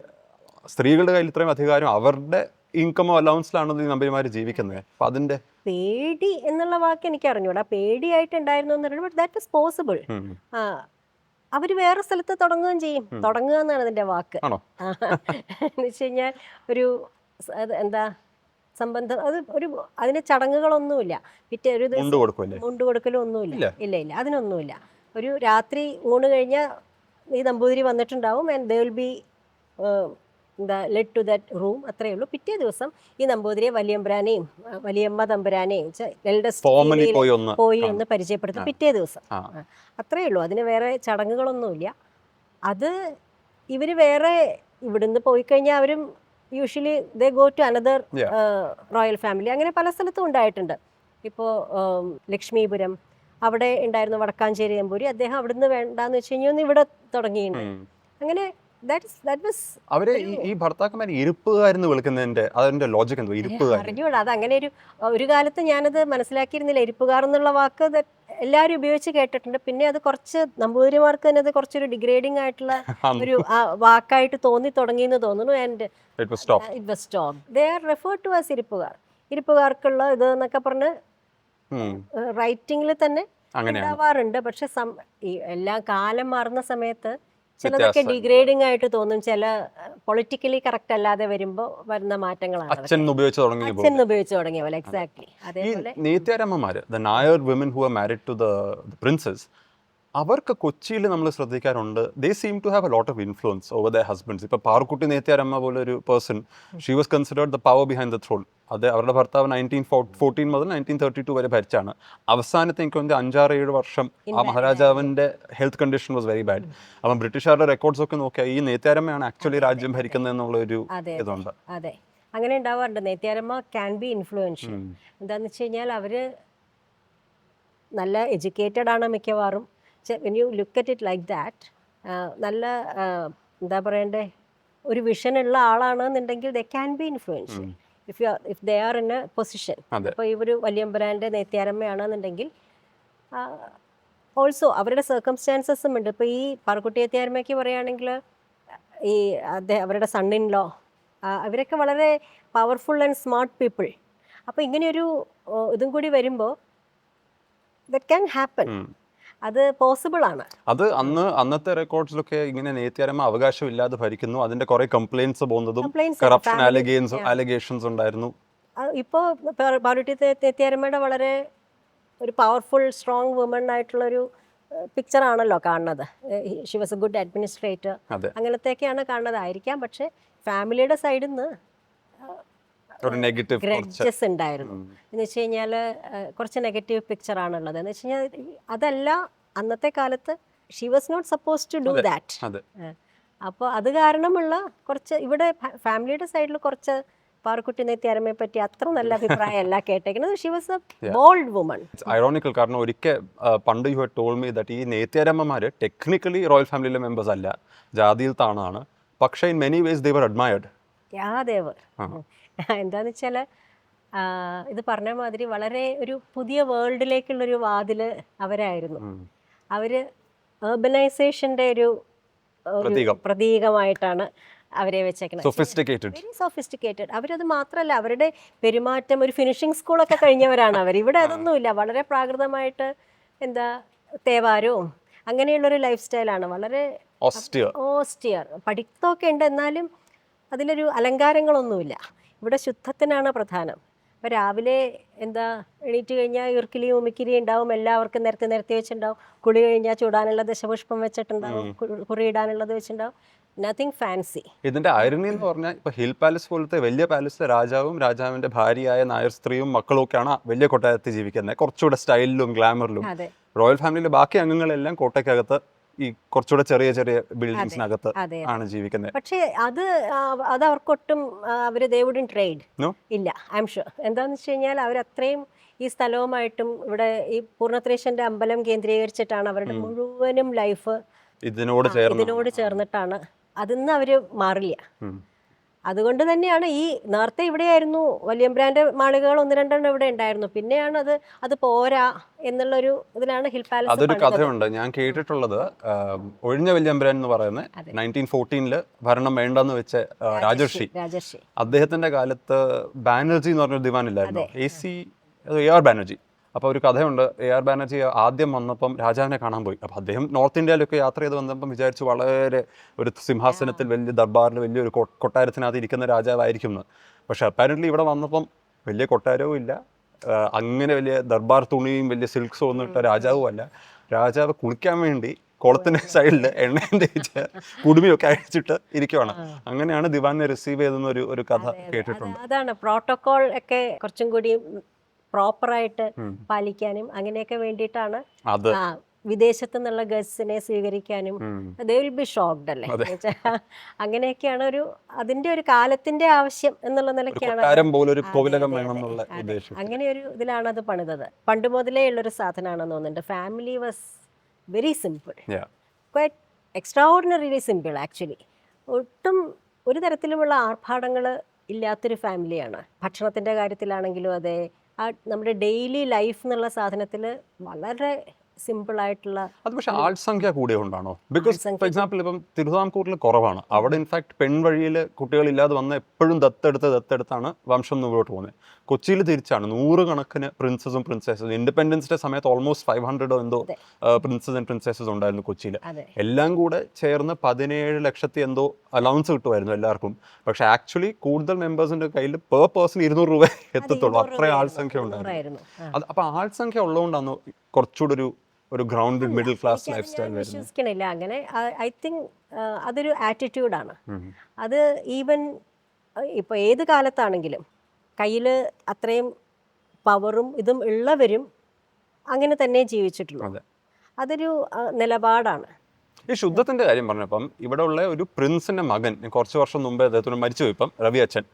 സ്ത്രീകളുടെ കയ്യിൽ ഇത്രയും അധികാരം അവരുടെ ഇൻകമോ അലൗൻസിലാണോ ഈ നമ്പൂരിമാർ ജീവിക്കുന്നത്? അപ്പം അതിൻ്റെ പേടി എന്നുള്ള വാക്ക് എനിക്ക് അറിഞ്ഞൂടാ, പേടിയായിട്ടുണ്ടായിരുന്നു എന്ന് പറയുന്നത് ദാറ്റ് ഇസ് പോസിബിൾ. അവര് വേറെ സ്ഥലത്ത് തുടങ്ങുകയും ചെയ്യും. തുടങ്ങുക എന്നാണ് അതിന്റെ വാക്ക്. എന്ന് വെച്ച് കഴിഞ്ഞാൽ ഒരു എന്താ സംബന്ധം, അത് ഒരു അതിന് ചടങ്ങുകളൊന്നുമില്ല, പിറ്റേ ഒരു ദിവസം മുണ്ട് കൊടുക്കലും ഒന്നുമില്ല, ഇല്ല അതിനൊന്നുമില്ല. ഒരു രാത്രി ഊണ് കഴിഞ്ഞാൽ ഈ നമ്പൂതിരി വന്നിട്ടുണ്ടാവും, ആൻഡ് ദേ വിൽ ബി എന്താ ലെഡ് ടു ദാറ്റ് റൂം, അത്രയേ ഉള്ളൂ. പിറ്റേ ദിവസം ഈ നമ്പൂതിരിയെ വലിയമ്പരാനെയും വലിയമ്മ തമ്പുരാനെയും Formally എൽഡസ്റ്റ് പോയി ഒന്ന് പോയി ഒന്ന് പരിചയപ്പെടുത്തും പിറ്റേ ദിവസം. അത്രയേ ഉള്ളൂ, അതിന് വേറെ ചടങ്ങുകളൊന്നുമില്ല. അത് ഇവർ വേറെ ഇവിടുന്ന് പോയി കഴിഞ്ഞാൽ അവരും usually they go to another royal family. അങ്ങനെ പല സ്ഥലത്തും ഉണ്ടായിട്ടുണ്ട്. ഇപ്പോൾ ലക്ഷ്മീപുരം അവിടെ ഉണ്ടായിരുന്നു വടക്കാഞ്ചേരി നമ്പൂരി, അദ്ദേഹം അവിടുന്ന് വേണ്ടാന്ന് വെച്ച് കഴിഞ്ഞാൽ ഒന്ന് ഇവിടെ തുടങ്ങിയിട്ടുണ്ട്. അങ്ങനെ അവരെ ഈ ഭർത്താക്കന്മാരെ ഇരിപ്പുകാരെന്ന് വിളിക്കുന്നതിന്റെ അതിന്റെ ലോജിക് എന്തോ? ഇരിപ്പുകാർ അറിഞ്ഞൂടാ. അത് അങ്ങനെ ഒരു കാലത്ത് ഞാനത് മനസ്സിലാക്കിയിരുന്നില്ല. ഇരിപ്പുകാർ എന്നുള്ള വാക്ക് എല്ലാവരും ഉപയോഗിച്ച് കേട്ടിട്ടുണ്ട്. പിന്നെ അത് കുറച്ച് നമ്പൂതിരിമാർക്ക് തന്നെ അത് കുറച്ചൊരു ഡിഗ്രേഡിങ് ആയിട്ടുള്ള ഒരു വാക്കായിട്ട് തോന്നി തുടങ്ങിയെന്ന് തോന്നുന്നു. And it was stop. They are referred to as ഇരിപ്പുകാർ. ഇരിപ്പുകാർക്കുള്ള ഇത് എന്നൊക്കെ പറഞ്ഞ് റൈറ്റിംഗിൽ തന്നെ ഉണ്ടാവാറുണ്ട്. പക്ഷെ എല്ലാം കാലം മാറുന്ന സമയത്ത് ചിലതൊക്കെ ഡിഗ്രേഡിംഗ് ആയിട്ട് തോന്നും. ചില പൊളിറ്റിക്കലി കറക്റ്റ് അല്ലാതെ വരുമ്പോൾ വരുന്ന മാറ്റങ്ങളാണ്. അച്ഛൻ ഉപയോഗിച്ച് തുടങ്ങിയ പോലെ. എക്സാക്ട്ലി അതേപോലെ നെയ്ത്യാരമ്മമാര്, the Nair women who are married to the princes, അവർക്ക് കൊച്ചിയിൽ നമ്മൾ ശ്രദ്ധിക്കാറുണ്ട്. They seem to have a lot of influence over the husbands. ഇപ്പോൾ പാറുക്കുട്ടി നെയ്ത്യാരമ്മ പോലെ ഒരു person, she was considered the power behind the throne. അത് അവരുടെ ഭർത്താവ് 1914 മുതൽ 1932 വരെ ഭരിച്ചാണ്. അവസാനത്തെ എനിക്ക് തോന്നുന്നത് 5-6-7 വർഷം ആ മഹാരാജാവിൻ്റെ health condition was very bad. അപ്പം ബ്രിട്ടീഷുകാരുടെ റെക്കോർഡ്സ് ഒക്കെ നോക്കിയാൽ ഈ നെയ്ത്യാരമ്മയാണ് ആക്ച്വലി രാജ്യം ഭരിക്കുന്നത് എന്നുള്ളൊരു ഇതുണ്ട്. അതെ, അങ്ങനെ ഉണ്ടാവാറുണ്ട്. Neithyaramma can be influential. എന്താണെന്ന് വെച്ച് കഴിഞ്ഞാൽ അവർ നല്ല എഡ്യൂക്കേറ്റഡ് ആണ് മിക്കവാറും. When you look at it like that, നല്ല എന്താ പറയണ്ടേ, ഒരു വിഷനുള്ള ആളാണെന്നുണ്ടെങ്കിൽ they can be influential if they are in a position. അപ്പോൾ ഇവർ വലിയമ്പരാൻ്റെ നെയ്ത്യാരമ്മയാണെന്നുണ്ടെങ്കിൽ ഓൾസോ അവരുടെ സർക്കംസ്റ്റാൻസസും ഉണ്ട്. ഇപ്പോൾ ഈ പാറുക്കുട്ടി നെയ്ത്യാരമ്മയ്ക്ക് പറയുകയാണെങ്കിൽ ഈ അവരുടെ സണ്ണിൻ ലോ അവരൊക്കെ വളരെ പവർഫുൾ ആൻഡ് സ്മാർട്ട് പീപ്പിൾ. അപ്പോൾ ഇങ്ങനെയൊരു ഇതും കൂടി വരുമ്പോൾ ദറ്റ് ക്യാൻ ഹാപ്പൻ. അത് പോസിബിൾ ആണ്. അത് അന്നത്തെ റെക്കോർഡ്സിലൊക്കെ ഇങ്ങനെ നെയ്ത്യാരമ്മ അവകാശമില്ലാതെ ഭരിക്കുന്നു, അതിന്റെ കുറെ കംപ്ലൈന്റ്സ് പോകുന്നതും കറപ്ഷൻ അലിഗേഷൻസ് ഉണ്ടായിരുന്നു. ഇപ്പോൾ പാറുക്കുട്ടി നെയ്ത്യാരമ്മയുടെ വളരെ ഒരു പവർഫുൾ സ്ട്രോങ് വുമൺ ആയിട്ടുള്ളൊരു പിക്ചർ ആണല്ലോ കാണുന്നത്. She was a good administrator, അങ്ങനത്തെയൊക്കെയാണ് കാണുന്നതായിരിക്കാം. പക്ഷെ ഫാമിലിയുടെ സൈഡിൽ നിന്ന് ഗ്രഡ്ജസ് ഉണ്ടായിരുന്നു. എന്ന് വെച്ച് കഴിഞ്ഞാൽ കുറച്ച് നെഗറ്റീവ് പിക്ചർ ആണുള്ളത്. എന്ന് വെച്ച് കഴിഞ്ഞാൽ അതല്ല, അന്നത്തെ കാലത്ത് she was not suppose to do that. അപ്പോൾ അത് കാരണമുള്ള കുറച്ച് ഇവിടെ ഫാമിലിയുടെ സൈഡിൽ കുറച്ച് പാറുക്കുട്ടി നെയ്ത്യാരമ്മയെ പറ്റി അത്ര നല്ല അഭിപ്രായമല്ല കേട്ടേക്കുന്നത്. She was a bold woman. Ironical, കാരണം ഒരിക്കൽ പണ്ട് you had told me that ഈ നെയ്ത്യാരമ്മമാർ ടെക്നിക്കലി റോയൽ ഫാമിലിയിലെ മെമ്പേഴ്സ് അല്ല, ജാതിയിൽ താണാണ്. പക്ഷേ in many ways they were admired. എന്താന്ന് വെച്ചാൽ ഇത് പറഞ്ഞ മാതിരി വളരെ ഒരു പുതിയ വേൾഡിലേക്കുള്ളൊരു വാതിൽ അവരായിരുന്നു. അവർ ഏർബനൈസേഷൻ്റെ ഒരു പ്രതീകമായിട്ടാണ് അവരെ വെച്ചേക്കുന്നത്. Very sophisticated. അവരത് മാത്രമല്ല, അവരുടെ പെരുമാറ്റം ഒരു ഫിനിഷിംഗ് സ്കൂളൊക്കെ കഴിഞ്ഞവരാണ് അവർ. ഇവിടെ അതൊന്നുമില്ല, വളരെ പ്രാകൃതമായിട്ട് എന്താ തേവാരവും അങ്ങനെയുള്ളൊരു ലൈഫ് സ്റ്റൈലാണ്. വളരെ ഓസ്റ്റിയർ. പഠിത്തമൊക്കെ ഉണ്ട്, എന്നാലും അതിലൊരു അലങ്കാരങ്ങളൊന്നുമില്ല. ഇവിടെ ശുദ്ധത്തിനാണ് പ്രധാനം. അപ്പോൾ രാവിലെ എന്താ എണീറ്റ് കഴിഞ്ഞാൽ ഇർക്കിലിയും ഉമിക്കിലിയും ഉണ്ടാവും, എല്ലാവർക്കും നിരത്തി വെച്ചിട്ടുണ്ടാവും. കുളി കഴിഞ്ഞാൽ ചൂടാനുള്ള ദശപുഷ്പം വെച്ചിട്ടുണ്ടാവും, കുറിയിടാനുള്ളത് വെച്ചിട്ടുണ്ടാവും. Nothing fancy. ഇതിന്റെ ഐറണി എന്ന് പറഞ്ഞാൽ ഇപ്പൊ ഹിൽ പാലസ് പോലത്തെ വലിയ പാലസിലെ രാജാവും രാജാവിന്റെ ഭാര്യയായ നായർ സ്ത്രീയും മക്കളും ഒക്കെയാണ് വലിയ കൊട്ടാരത്തിൽ ജീവിക്കുന്നത്, കുറച്ചുകൂടെ സ്റ്റൈലിലും ഗ്ലാമറിലും. റോയൽ ഫാമിലിയിലെ ബാക്കി അംഗങ്ങളെല്ലാം കോട്ടയ്ക്കകത്ത് ഈ കുറച്ചുകൂടെ ചെറിയ ചെറിയ ബിൽഡിംഗ്സിനകത്ത് ആണ് ജീവിക്കുന്നത്. പക്ഷേ അത് അവർക്കൊട്ടും അവര് ദേ വുഡന്റ് ട്രേഡ് ഇല്ല, ഐ എം ഷുവർ. എന്താന്ന് വെച്ച് കഴിഞ്ഞാൽ അവരത്രയും ഈ സ്ഥലവുമായിട്ടും ഇവിടെ ഈ പൂർണ്ണത്രേശ്വരന്റെ അമ്പലം കേന്ദ്രീകരിച്ചിട്ടാണ് അവരുടെ മുഴുവനും ലൈഫ് ഇതിനോട് ചേർന്നിട്ടാണ്. അതിന്ന് അവര് മാറില്ല. അതുകൊണ്ട് തന്നെയാണ് ഈ നേരത്തെ ഇവിടെയായിരുന്നു വലിയമ്പ്രാൻ്റെ മാളികകൾ 1-2 ഇവിടെ ഉണ്ടായിരുന്നു. പിന്നെയാണ് അത് പോരാ എന്നുള്ളൊരു ഇതിലാണ് ഹിൽ പാലസ്. അതൊരു കഥയുണ്ട് ഞാൻ കേട്ടിട്ടുള്ളത്. ഒഴിഞ്ഞ വലിയമ്പ്രാൻ എന്ന് പറയുന്നത് 1914 ഭരണം വേണ്ടെന്ന് വെച്ച രാജർഷി, അദ്ദേഹത്തിന്റെ കാലത്ത് ബാനർജി എന്ന് പറഞ്ഞൊരു ദിവാൻ ഇല്ലായിരുന്നു, AR ബാനർജി. അപ്പോൾ ഒരു കഥയുണ്ട്, AR ബാനർജി ആദ്യം വന്നപ്പം രാജാവിനെ കാണാൻ പോയി. അപ്പോൾ അദ്ദേഹം നോർത്ത് ഇന്ത്യയിലൊക്കെ യാത്ര ചെയ്ത് വന്നപ്പം വിചാരിച്ചു വളരെ ഒരു സിംഹാസനത്തിൽ വലിയ ദർബാറിൽ വലിയൊരു കൊട്ടാരത്തിനകത്ത് ഇരിക്കുന്ന രാജാവായിരിക്കും എന്ന്. പക്ഷെ അപ്പാരൻ്റ്ലി ഇവിടെ വന്നപ്പം വലിയ കൊട്ടാരവും ഇല്ല, അങ്ങനെ വലിയ ദർബാർ തുണിയും വലിയ സിൽക്സോ ഒന്നും ഇട്ട രാജാവും അല്ല. രാജാവ് കുളിക്കാൻ വേണ്ടി കുളത്തിന്റെ സൈഡിൽ എണ്ണയും തേച്ച് കുടുമിയൊക്കെ അഴിച്ചിട്ട് ഇരിക്കുവാണ്. അങ്ങനെയാണ് ദിവാനെ റിസീവ് ചെയ്തെന്ന ഒരു കഥ കേട്ടിട്ടുണ്ട്. അതാണ് പ്രോട്ടോകോൾ ഒക്കെ കുറച്ചും കൂടി പ്രോപ്പറായിട്ട് പാലിക്കാനും അങ്ങനെയൊക്കെ വേണ്ടിയിട്ടാണ് അത് വിദേശത്തു നിന്നുള്ള ഗസ്റ്റിനെ സ്വീകരിക്കാനും ദേ വിൽ ബി ഷോക്ക്ഡ് അല്ലേ. അങ്ങനെയൊക്കെയാണ് അതിന്റെ ഒരു കാലത്തിന്റെ ആവശ്യം എന്നുള്ള നിലയ്ക്കാണ് അങ്ങനെ ഒരു ഇതിലാണ് അത് പണിതത്. പണ്ട് മുതലേ ഉള്ളൊരു സാധനമാണെന്ന് തോന്നുന്നുണ്ട്. Family was very simple, quite extra ordinarily simple actually. ഒട്ടും ഒരു തരത്തിലുമുള്ള ആർഭാടങ്ങൾ ഇല്ലാത്തൊരു ഫാമിലിയാണ്. ഭക്ഷണത്തിൻ്റെ കാര്യത്തിലാണെങ്കിലും അതെ, നമ്മുടെ ഡെയിലി ലൈഫ് എന്നുള്ള സാധനത്തിൽ വളരെ സിമ്പിൾ ആയിട്ടുള്ള. അത് പക്ഷേ ആൾസംഖ്യ കൂടിയ കൊണ്ടാണോ? ബിക്കോസ് ഫോർ എക്സാമ്പിൾ ഇപ്പം തിരുവിതാംകൂറിൽ കുറവാണ്. അവിടെ ഇൻഫാക്ട് പെൺവഴിയിൽ കുട്ടികളില്ലാതെ വന്ന എപ്പോഴും ദത്തെടുത്താണ് വംശം മുമ്പോട്ട് പോകുന്നത്. കൊച്ചിയിൽ തിരിച്ചാണ് 100 കണക്കിന് പ്രിൻസസും പ്രിൻസസും. ഇൻഡിപെൻഡൻസ് ഡേ സമയത്ത് ഓൾമോസ്റ്റ് 500 എന്തോ പ്രിൻസസ് ആൻഡ് പ്രിൻസസസ് ഉണ്ടായിരുന്നു കൊച്ചിയിൽ. എല്ലാം കൂടെ ചേർന്ന് 17 ലക്ഷത്തി എന്തോ അലൗൺസ് കിട്ടുമായിരുന്നു എല്ലാവർക്കും. പക്ഷെ ആക്ച്വലി കൂടുതൽ മെമ്പേഴ്സിന്റെ കയ്യിൽ പെർ പേഴ്സൺ 200 രൂപ എത്തത്തുള്ളൂ. അത്രയും ആൾസംഖ്യ ഉണ്ടായിരുന്നു. അപ്പൊ ആൾസംഖ്യ ഉള്ളതുകൊണ്ടാണ് കുറച്ചുകൂടെ ഒരു grounded middle class lifestyle വിശ്വസിക്കണില്ല അങ്ങനെ. ഐ തിങ്ക് അതൊരു ആറ്റിറ്റ്യൂഡാണ്. അത് ഈവൻ ഇപ്പോൾ ഏത് കാലത്താണെങ്കിലും കയ്യിൽ അത്രയും പവറും ഇതും ഉള്ളവരും അങ്ങനെ തന്നെ ജീവിച്ചിട്ടുള്ളൂ. അതൊരു നിലപാടാണ്. ഈ ശുദ്ധത്തിന്റെ കാര്യം പറഞ്ഞപ്പം ഇവിടെ ഉള്ള ഒരു പ്രിൻസിന്റെ മകൻ കുറച്ച് വർഷം മുമ്പേ അദ്ദേഹത്തിന് മരിച്ചുപോയി. ഇപ്പം രവി അച്ഛൻ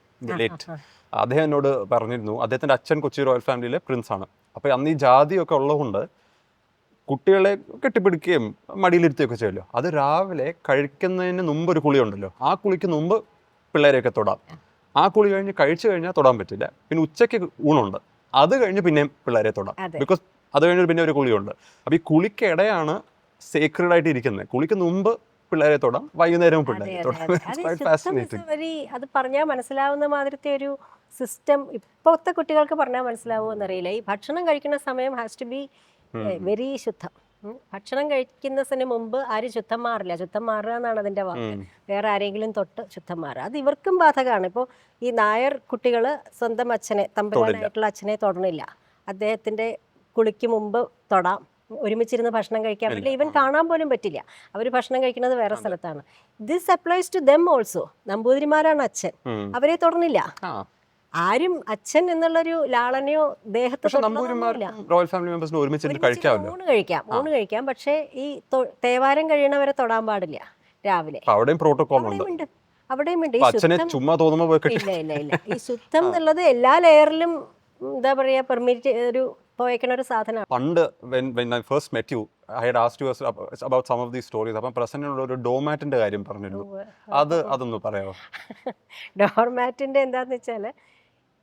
ലേറ്റ്, അദ്ദേഹം എന്നോട് പറഞ്ഞിരുന്നു അദ്ദേഹത്തിന്റെ അച്ഛൻ കൊച്ചി റോയൽ ഫാമിലിയിലെ പ്രിൻസ് ആണ്. അപ്പോൾ അന്ന് ഈ ജാതിയൊക്കെ ഉള്ളതുകൊണ്ട് കുട്ടികളെ കെട്ടിപ്പിടിക്കുകയും മടിയിലിരുത്തുകയൊക്കെ ചെയ്യുമല്ലോ. അത് രാവിലെ കഴിക്കുന്നതിന് മുമ്പ് ഒരു കുളിയുണ്ടല്ലോ, ആ കുളിക്ക് മുമ്പ് പിള്ളേരെയൊക്കെ തൊടാം. ആ കുളി കഴിഞ്ഞ് കഴിച്ചു കഴിഞ്ഞാൽ തൊടാൻ പറ്റില്ല. പിന്നെ ഉച്ചയ്ക്ക് ഊണുണ്ട്, അത് കഴിഞ്ഞ് പിന്നെയും പിള്ളേരെ തൊടാം. ബിക്കോസ് അത് കഴിഞ്ഞ് പിന്നെ ഒരു കുളിയുണ്ട്. അപ്പോൾ ഈ കുളിക്കിടെയാണ് സേക്രഡ് ആയിട്ട് ഇരിക്കുന്നത്. കുളിക്ക് മുമ്പ് പിള്ളേരെ തൊടാം, വൈകുന്നേരവും പിള്ളേരെ തൊടാം. അത് പറഞ്ഞാൽ മനസ്സിലാവുന്ന മാതിരത്തെ ഒരു സിസ്റ്റം ഇപ്പോഴത്തെ കുട്ടികൾക്ക് പറഞ്ഞാൽ മനസ്സിലാവുമോ എന്നറിയില്ല. ഈ ഭക്ഷണം കഴിക്കുന്ന സമയം ഹാസ് ടു ബി വെരി ശുദ്ധം. ഭക്ഷണം കഴിക്കുന്നതിന് മുമ്പ് ആരും ശുദ്ധം മാറില്ല. ശുദ്ധം മാറുക എന്നാണ് അതിൻ്റെ വാക്ക്. വേറെ ആരെങ്കിലും തൊട്ട് ശുദ്ധം മാറുക അത് ഇവർക്കും ബാധകമാണ്. ഇപ്പോൾ ഈ നായർ കുട്ടികൾ സ്വന്തം അച്ഛനെ, തമ്പുരാനായിട്ടുള്ള അച്ഛനെ തൊടണില്ല. അദ്ദേഹത്തിൻ്റെ കുളിക്ക് മുമ്പ് തൊടാം. ഒരുമിച്ചിരുന്ന് ഭക്ഷണം കഴിക്കാൻ പറ്റില്ല, ഈവൻ കാണാൻ പോലും പറ്റില്ല. അവർ ഭക്ഷണം കഴിക്കുന്നത് വേറെ സ്ഥലത്താണ്. This applies to them also. നമ്പൂതിരിമാരാണ് അച്ഛൻ, അവരെ തൊടണില്ല. ആരും അച്ഛൻ എന്നുള്ളൊരു ലാളനയോ ദേഹത്ത് ഊണ് കഴിക്കാം. പക്ഷേ ഈ തേവാരം കഴിയണവരെ തൊടാൻ പാടില്ല രാവിലെ. അവിടെയും ഉണ്ട്. ഇല്ല. ഈ ശുദ്ധം എന്നുള്ളത് എല്ലാ ലെയറിലും എന്താ പറയാ പെർമിറ്റ് ഒരു പോയേക്കണ ഒരു സാധനമാണ്. പണ്ട് when I first met you, I had asked you about some of these stories. അപ്പം പ്രസന്നുള്ള ഒരു ഡോമാറ്റിന്റെ കാര്യം പറഞ്ഞിരുന്നു. അതൊന്ന് പറയാമോ? ഡോർമാറ്റിന്റെ എന്താന്ന് വെച്ചാല്,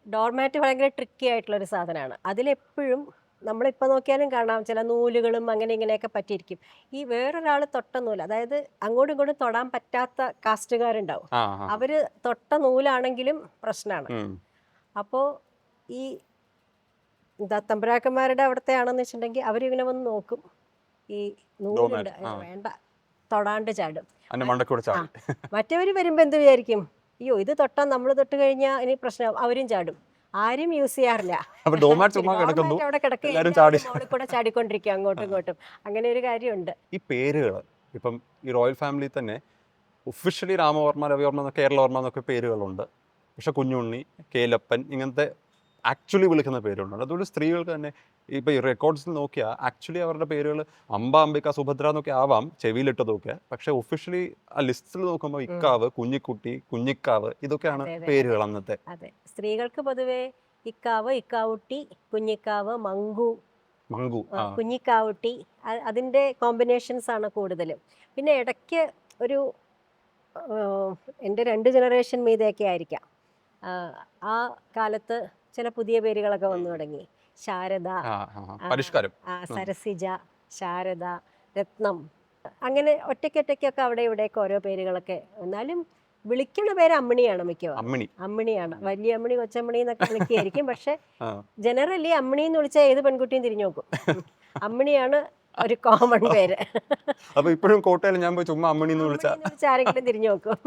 ഡോർമാറ്റ് ഭയങ്കര ട്രിക്കി ആയിട്ടുള്ളൊരു സാധനമാണ്. അതിലെപ്പോഴും നമ്മളിപ്പോൾ നോക്കിയാലും കാണാം ചില നൂലുകളും അങ്ങനെ ഇങ്ങനെയൊക്കെ പറ്റിയിരിക്കും. ഈ വേറൊരാൾ തൊട്ട നൂല്, അതായത് അങ്ങോട്ടും ഇങ്ങോട്ടും തൊടാൻ പറ്റാത്ത കാസ്റ്റുകാരുണ്ടാവും. അവർ തൊട്ട നൂലാണെങ്കിലും പ്രശ്നമാണ്. അപ്പോൾ ഈ തമ്പുരാക്കന്മാരുടെ അവിടുത്തെ ആണെന്ന് വെച്ചിട്ടുണ്ടെങ്കിൽ അവരിങ്ങനെ വന്ന് നോക്കും, ഈ നൂലുണ്ട് വേണ്ട തൊടാണ്ട് ചാടും. മറ്റവർ വരുമ്പോൾ എന്ത് വിചാരിക്കും, അയ്യോ ഇത് തൊട്ടാൽ നമ്മൾ തൊട്ട് കഴിഞ്ഞാൽ ഇനി പ്രശ്നം, അവരും ചാടും. ആരും യൂസ് ചെയ്യാറില്ല. അവിടെ കിടക്കുക ചാടിക്കൊണ്ടിരിക്കുക അങ്ങോട്ടും ഇങ്ങോട്ടും. അങ്ങനെ ഒരു കാര്യമുണ്ട്. ഈ പേരുകൾ ഇപ്പം ഈ റോയൽ ഫാമിലി തന്നെ ഒഫീഷ്യലി രാമവർമ്മ, രവിവർമ്മ, കേരളവർമ്മ എന്നൊക്കെ പേരുകളുണ്ട്. പക്ഷെ കുഞ്ഞുണ്ണി, കേലപ്പൻ ഇങ്ങനത്തെ ആക്ച്വലി വിളിക്കുന്ന പേരുണ്ട്. അതുകൊണ്ട് സ്ത്രീകൾക്ക് തന്നെ ഇപ്പോൾ ഈ റെക്കോർഡ്സിൽ നോക്കിയാൽ ആക്ച്വലി അവരുടെ പേരുകൾ അംബ, അംബിക, സുഭദ്ര എന്നൊക്കെ ആവാം ചെവിയിലിട്ടതൊക്കെ. പക്ഷെ ഒഫീഷ്യലി ആ ലിസ്റ്റിൽ നോക്കുമ്പോൾ ഇക്കാവ്, കുഞ്ഞിക്കുട്ടി, കുഞ്ഞിക്കാവ് ഇതൊക്കെയാണ് പേരുകൾ അന്നത്തെ. അതെ, സ്ത്രീകൾക്ക് പൊതുവെ ഇക്കാവ്, ഇക്കാവുട്ടി, കുഞ്ഞിക്കാവ്, മങ്കു, കുഞ്ഞിക്കാവുട്ടി, അതിൻ്റെ കോമ്പിനേഷൻസ് ആണ് കൂടുതലും. പിന്നെ ഇടയ്ക്ക് ഒരു എൻ്റെ 2 ജനറേഷൻ മീതെയൊക്കെ ആയിരിക്കാം ആ കാലത്ത് ചില പുതിയ പേരുകളൊക്കെ വന്നു തുടങ്ങി. ശാരദ, സരസിജ, ശാരദ, രത്നം, അങ്ങനെ ഒറ്റയ്ക്കൊക്കെ അവിടെ ഇവിടെയൊക്കെ ഓരോ പേരുകളൊക്കെ. എന്നാലും വിളിക്കണ പേര് അമ്മിണിയാണ് മിക്കവാറും. അമ്മിണിയാണ്, വലിയ അമ്മിണി, കൊച്ചമ്മിണി എന്നൊക്കെ വിളിക്കുകയായിരിക്കും. പക്ഷെ ജനറലി അമ്മിണി എന്ന് വിളിച്ചാൽ ഏത് പെൺകുട്ടിയും തിരിഞ്ഞു നോക്കും. അമ്മിണിയാണ് ഒരു കോമൺ പേര്. അപ്പൊ ഇപ്പോഴും കോട്ടയിൽ ഞാൻ പോയി ചുമ്മാ അമ്മിണി എന്ന് വിളിച്ചാൽ ആരെങ്കിലും തിരിഞ്ഞു നോക്കും.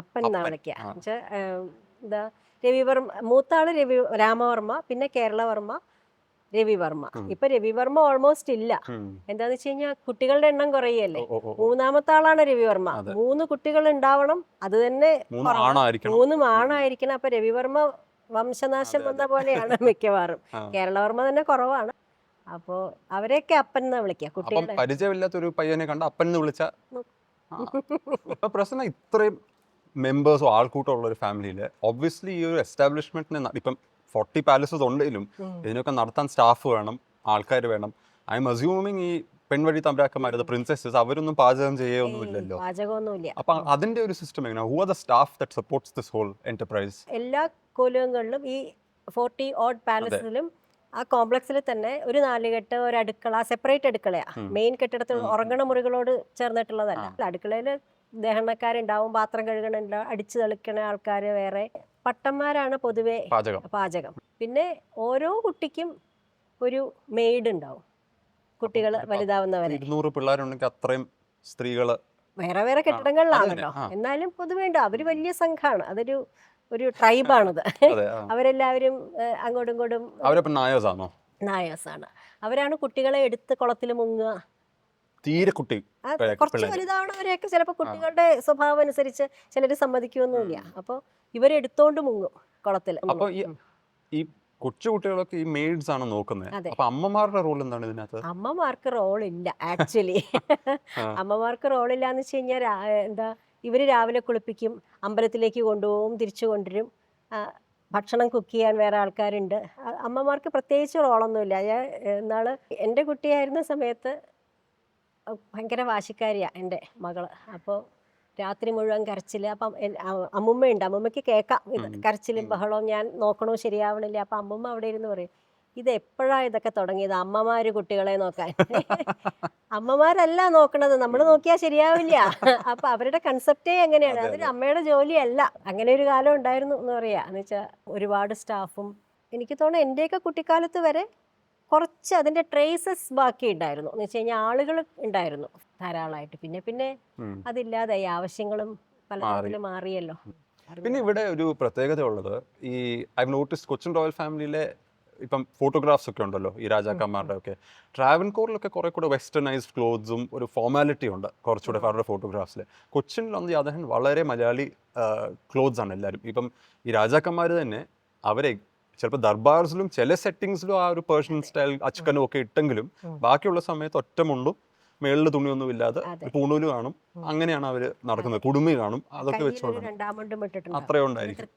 അപ്പൻ എന്നാ വിളിക്കുക. എന്താ രവിവർമ്മ, മൂത്താള് രാമവർമ്മ, പിന്നെ കേരളവർമ്മ, രവിവർമ്മ. ഇപ്പൊ രവിവർമ്മ ഓൾമോസ്റ്റ് ഇല്ല. എന്താന്ന് വെച്ച് കഴിഞ്ഞാൽ കുട്ടികളുടെ എണ്ണം കുറയല്ലേ. മൂന്നാമത്തെ ആളാണ് രവിവർമ്മ. 3 കുട്ടികൾ ഉണ്ടാവണം, അത് തന്നെ 3 ആണായിരിക്കണം. അപ്പൊ രവിവർമ്മ വംശനാശം വന്ന പോലെയാണ് മിക്കവാറും. കേരളവർമ്മ തന്നെ കുറവാണ്. അപ്പോ അവരെയൊക്കെ അപ്പൻ എന്നാ വിളിക്കുക കുട്ടികളെ. പരിചയമില്ലാത്തൊരു പയ്യനെ കണ്ട അപ്പൻ എന്ന് വിളിച്ച പ്രശ്നം. ഇത്രയും മെമ്പേഴ്സോ ആൾക്കൂട്ടം ഉള്ള ഒരു ഫാമിലിയിൽ ഒബ്വിയസ്ലി ഈ ഒരു എസ്റ്റാബ്ലിഷ്മെന്റിന് ഇപ്പം 40 പാലസസ് ഉണ്ടെങ്കിലും ഇതിനൊക്കെ നടത്താൻ സ്റ്റാഫ് വേണം, ആൾക്കാർ വേണം. ഐ എം അസ്യൂമിങ് ഈ പെൺവഴി തമ്പരാക്കന്മാരത് പ്രിൻസസസ് അവരൊന്നും പാചകം ചെയ്യൊന്നുമില്ലല്ലോ. പാചകമൊന്നുമില്ല. അപ്പൊ അതിന്റെ ഒരു സിസ്റ്റം എങ്ങനെയാ? Who are the staff that supports this whole enterprise? എല്ലാ കോലങ്ങളിലും ഈ 40 ഓഡ് പാലസിലും ആ കോംപ്ലക്സിൽ തന്നെ ഒരു 4 കെട്ട്, ഒരു അടുക്കള, സെപ്പറേറ്റ് അടുക്കളയാ. മെയിൻ കെട്ടിടത്തിൽ ഉറങ്ങണ മുറികളോട് ചേർന്നിട്ടുള്ളതല്ല. അടുക്കളയിൽ ദഹനക്കാരുണ്ടാവും, പാത്രം കഴുകണുണ്ടാവും, അടിച്ചു തെളിക്കണ ആൾക്കാർ വേറെ. പട്ടന്മാരാണ് പൊതുവെ പാചകം. പിന്നെ ഓരോ കുട്ടിക്കും ഒരു മെയ്ഡ് ഉണ്ടാവും. കുട്ടികൾ വലുതാവുന്നവരെ 200 പിള്ളേരുണ്ടെങ്കിൽ അത്രയും സ്ത്രീകള് വേറെ വേറെ കെട്ടിടങ്ങളിലാണല്ലോ. എന്നാലും പൊതുവേ ഉണ്ട്. അവര് വലിയ സംഘമാണ്. ഒരു ട്രൈബാണത്. അവരെല്ലാവരും അങ്ങോട്ടും ഇങ്ങോട്ടും നായേഴ്സാണ്. അവരാണ് കുട്ടികളെ എടുത്ത് കുളത്തിൽ മുങ്ങുക. തീരെ കുട്ടി കുറച്ച് വലുതാവണവരെയൊക്കെ ചിലപ്പോൾ കുട്ടികളുടെ സ്വഭാവം അനുസരിച്ച് ചിലർ സമ്മതിക്കുമൊന്നുമില്ല. അപ്പോൾ ഇവരെടുത്തോണ്ട് മുങ്ങും കുളത്തിൽ. അപ്പൊ ഈ കൊച്ചു കുട്ടികളൊക്കെ ഈ മെയ്ഡ്സ് ആണ് നോക്കുന്നത്. അപ്പൊ അമ്മമാരുടെ റോൾ എന്താണ് ഇതിനകത്ത്? അമ്മമാർക്ക് റോൾ ഇല്ല ആക്ച്വലി. അമ്മമാർക്ക് റോളില്ല എന്ന് വെച്ച് കഴിഞ്ഞാൽ എന്താ, ഇവര് രാവിലെ കുളിപ്പിക്കും, അമ്പലത്തിലേക്ക് കൊണ്ടുപോകും, തിരിച്ചു കൊണ്ടുവരും, ഭക്ഷണം കുക്ക് ചെയ്യാൻ വേറെ ആൾക്കാരുണ്ട്. അമ്മമാർക്ക് പ്രത്യേകിച്ച് റോളൊന്നുമില്ല. ഞാൻ എന്നാള് എൻ്റെ കുട്ടിയായിരുന്ന സമയത്ത് ഭയങ്കര വാശിക്കാരിയാണ് എൻ്റെ മകള്. അപ്പോൾ രാത്രി മുഴുവൻ കരച്ചിൽ. അപ്പം അമ്മുമ്മയുണ്ട്, അമ്മുമ്മയ്ക്ക് കേൾക്കാം ഇത് കരച്ചിലും ബഹളവും. ഞാൻ നോക്കണോ ശരിയാവണില്ല. അപ്പം അമ്മുമ്മ അവിടെ ഇരുന്ന് പറയും, ഇത് എപ്പോഴാണ് ഇതൊക്കെ തുടങ്ങിയത് അമ്മമാര് കുട്ടികളെ നോക്കാൻ? അമ്മമാരല്ല നോക്കണത്, നമ്മൾ നോക്കിയാൽ ശരിയാവില്ല. അപ്പൊ അവരുടെ കൺസെപ്റ്റേ എങ്ങനെയാണ്, അതൊരു അമ്മയുടെ ജോലിയല്ല. അങ്ങനെ ഒരു കാലം ഉണ്ടായിരുന്നു എന്ന് പറയാ. എന്ന് വെച്ചാൽ ഒരുപാട് സ്റ്റാഫും. എനിക്ക് തോന്നുന്നു എൻ്റെയൊക്കെ കുട്ടിക്കാലത്ത് വരെ കുറച്ച് അതിന്റെ ട്രേസസ് ബാക്കി ഉണ്ടായിരുന്നു. എന്ന് വെച്ച് കഴിഞ്ഞാൽ ആളുകൾ ഉണ്ടായിരുന്നു ധാരാളമായിട്ട്. പിന്നെ അതില്ലാതായി, ആവശ്യങ്ങളും പലതരത്തിലും മാറിയല്ലോ. പിന്നെ ഇവിടെ ഒരു പ്രത്യേകത ഉള്ളത്, ഈ ഐ നോട്ടീസ് കൊച്ചിൻ റോയൽ ഫാമിലിയിലെ ഇപ്പം ഫോട്ടോഗ്രാഫ്സ് ഒക്കെ ഉണ്ടല്ലോ ഈ രാജാക്കന്മാരുടെ ഒക്കെ. ട്രാവൻകൂറിലൊക്കെ കുറെ കൂടെ വെസ്റ്റേണൈസ്ഡ് ക്ലോത്ത്സും ഒരു ഫോർമാലിറ്റി ഉണ്ട് കുറച്ചുകൂടെ അവരുടെ ഫോട്ടോഗ്രാഫ്സിൽ. കൊച്ചിനിലൊന്നും അദ്ദേഹം വളരെ മലയാളി ക്ലോത്ത്സ് ആണ് എല്ലാവരും. ഇപ്പം ഈ രാജാക്കന്മാർ തന്നെ അവരെ ചിലപ്പോൾ ദർബാർസിലും ചില സെറ്റിങ്സിലും ആ ഒരു പേർഷ്യൻ സ്റ്റൈൽ അച്ഛനും ഒക്കെ ഇട്ടെങ്കിലും ബാക്കിയുള്ള സമയത്ത് ഒറ്റമുണ്ടും മേളിൽ തുണിയൊന്നും ഇല്ലാതെ പൂണൂല് കാണും. അങ്ങനെയാണ് അവര് നടക്കുന്നത്. കുടുമി കാണും, അതൊക്കെ വെച്ചോണ്ട് അത്രയും ഉണ്ടായിരിക്കും.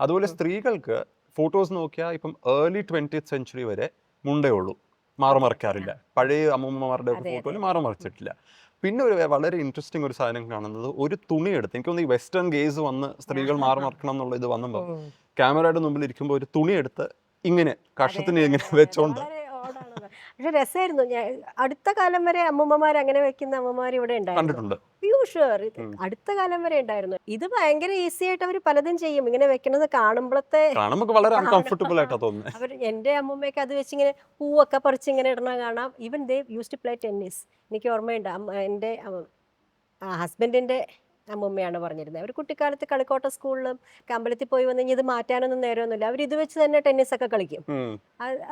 അതുപോലെ സ്ത്രീകൾക്ക് ഫോട്ടോസ് നോക്കിയാൽ ഇപ്പം ഏർലി 20th സെഞ്ച്വറി വരെ മുണ്ടേ ഉള്ളൂ, മാറുമറക്കാറില്ല. പഴയ അമ്മൂമ്മമാരുടെ ഫോട്ടോയിൽ മാറുമറച്ചിട്ടില്ല. പിന്നെ ഒരു വളരെ ഇൻട്രസ്റ്റിംഗ് ഒരു സാധനം കാണുന്നത്, ഒരു തുണി എടുത്ത്, എനിക്ക് തോന്നുന്നു ഈ വെസ്റ്റേൺ ഗേസ് വന്ന് സ്ത്രീകൾ മാറുമറക്കണം എന്നുള്ള ഇത് വന്നപ്പോൾ ക്യാമറയുടെ മുമ്പിൽ ഇരിക്കുമ്പോൾ ഒരു തുണി എടുത്ത് ഇങ്ങനെ കഷത്തിന് ഇങ്ങനെ വെച്ചോണ്ട്. പക്ഷെ രസമായിരുന്നു. അടുത്ത കാലം വരെ അമ്മൂമ്മമാർ അങ്ങനെ വെക്കുന്ന അമ്മമാർ ഇവിടെ ഉണ്ടായിരുന്നു. അടുത്ത കാലം വരെ ഉണ്ടായിരുന്നു. ഇത് ഭയങ്കര ഈസി ആയിട്ട് അവർ പലതും ചെയ്യും. ഇങ്ങനെ വെക്കണത് കാണുമ്പോഴത്തെ അവർ, എൻ്റെ അമ്മൂമ്മയൊക്കെ അത് വെച്ച് ഇങ്ങനെ പൂവൊക്കെ പറിച്ച് ഇങ്ങനെ ഇടണ കാണാം. Even they use to play tennis. എനിക്ക് ഓർമ്മയുണ്ട്, എൻ്റെ ഹസ്ബൻഡിൻ്റെ അമ്മൂമ്മയാണ് പറഞ്ഞിരുന്നത്. അവർ കുട്ടിക്കാലത്ത് കളിക്കോട്ട സ്കൂളിലും അമ്പലത്തിൽ പോയി വന്നു കഴിഞ്ഞാൽ ഇത് മാറ്റാനൊന്നും നേരമൊന്നുമില്ല. അവർ ഇത് വെച്ച് തന്നെ ടെന്നീസൊക്കെ കളിക്കും.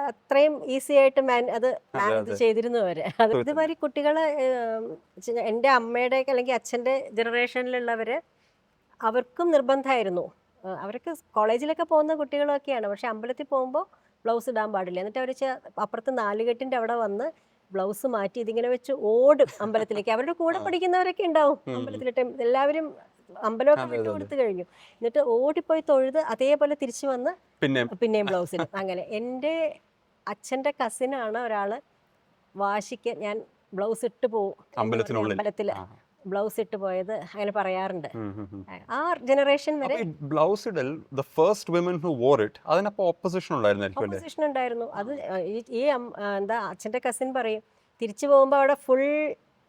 അത്രയും ഈസി ആയിട്ട് അത് മാനേജ് ചെയ്തിരുന്നു അവര്. അത് ഇതുവരെ കുട്ടികള് എൻ്റെ അമ്മയുടെ അല്ലെങ്കിൽ അച്ഛൻ്റെ ജനറേഷനിലുള്ളവര് അവർക്കും നിർബന്ധമായിരുന്നു. അവർക്ക് കോളേജിലൊക്കെ പോകുന്ന കുട്ടികളൊക്കെയാണ്. പക്ഷെ അമ്പലത്തിൽ പോകുമ്പോൾ ബ്ലൗസ് ഇടാൻ പാടില്ല. എന്നിട്ട് അവർ അപ്പുറത്ത് 4 കെട്ടിൻ്റെ അവിടെ വന്ന് ബ്ലൗസ് മാറ്റി ഇതിങ്ങനെ വെച്ച് ഓടും അമ്പലത്തിലേക്ക്. അവരുടെ കൂടെ പഠിക്കുന്നവരൊക്കെ ഉണ്ടാവും അമ്പലത്തിലിട്ട്. എല്ലാവരും അമ്പലമൊക്കെ വിട്ടു കൊടുത്തു കഴിഞ്ഞു. എന്നിട്ട് ഓടിപ്പോയി തൊഴുത് അതേപോലെ തിരിച്ചു വന്ന് പിന്നെയും ബ്ലൗസിൽ. അങ്ങനെ എൻ്റെ അച്ഛൻ്റെ കസിനാണ് ഒരാള് വാശിക്ക് ഞാൻ ബ്ലൗസ് ഇട്ട് പോവും അമ്പലത്തില് ബ്ലൗസ് ഇട്ട് പോയത്, അങ്ങനെ പറയാറുണ്ട്. ആ ജനറേഷൻ വരെ ബ്ലൗസ് ഇടൽ the first women who wore it, അതിനപ്പോ ഓപ്പോസിഷൻ ഉണ്ടായിരുന്നു. അത് ഈ എന്താ അച്ഛൻ്റെ കസിൻ പറയും, തിരിച്ചു പോകുമ്പോൾ അവിടെ ഫുൾ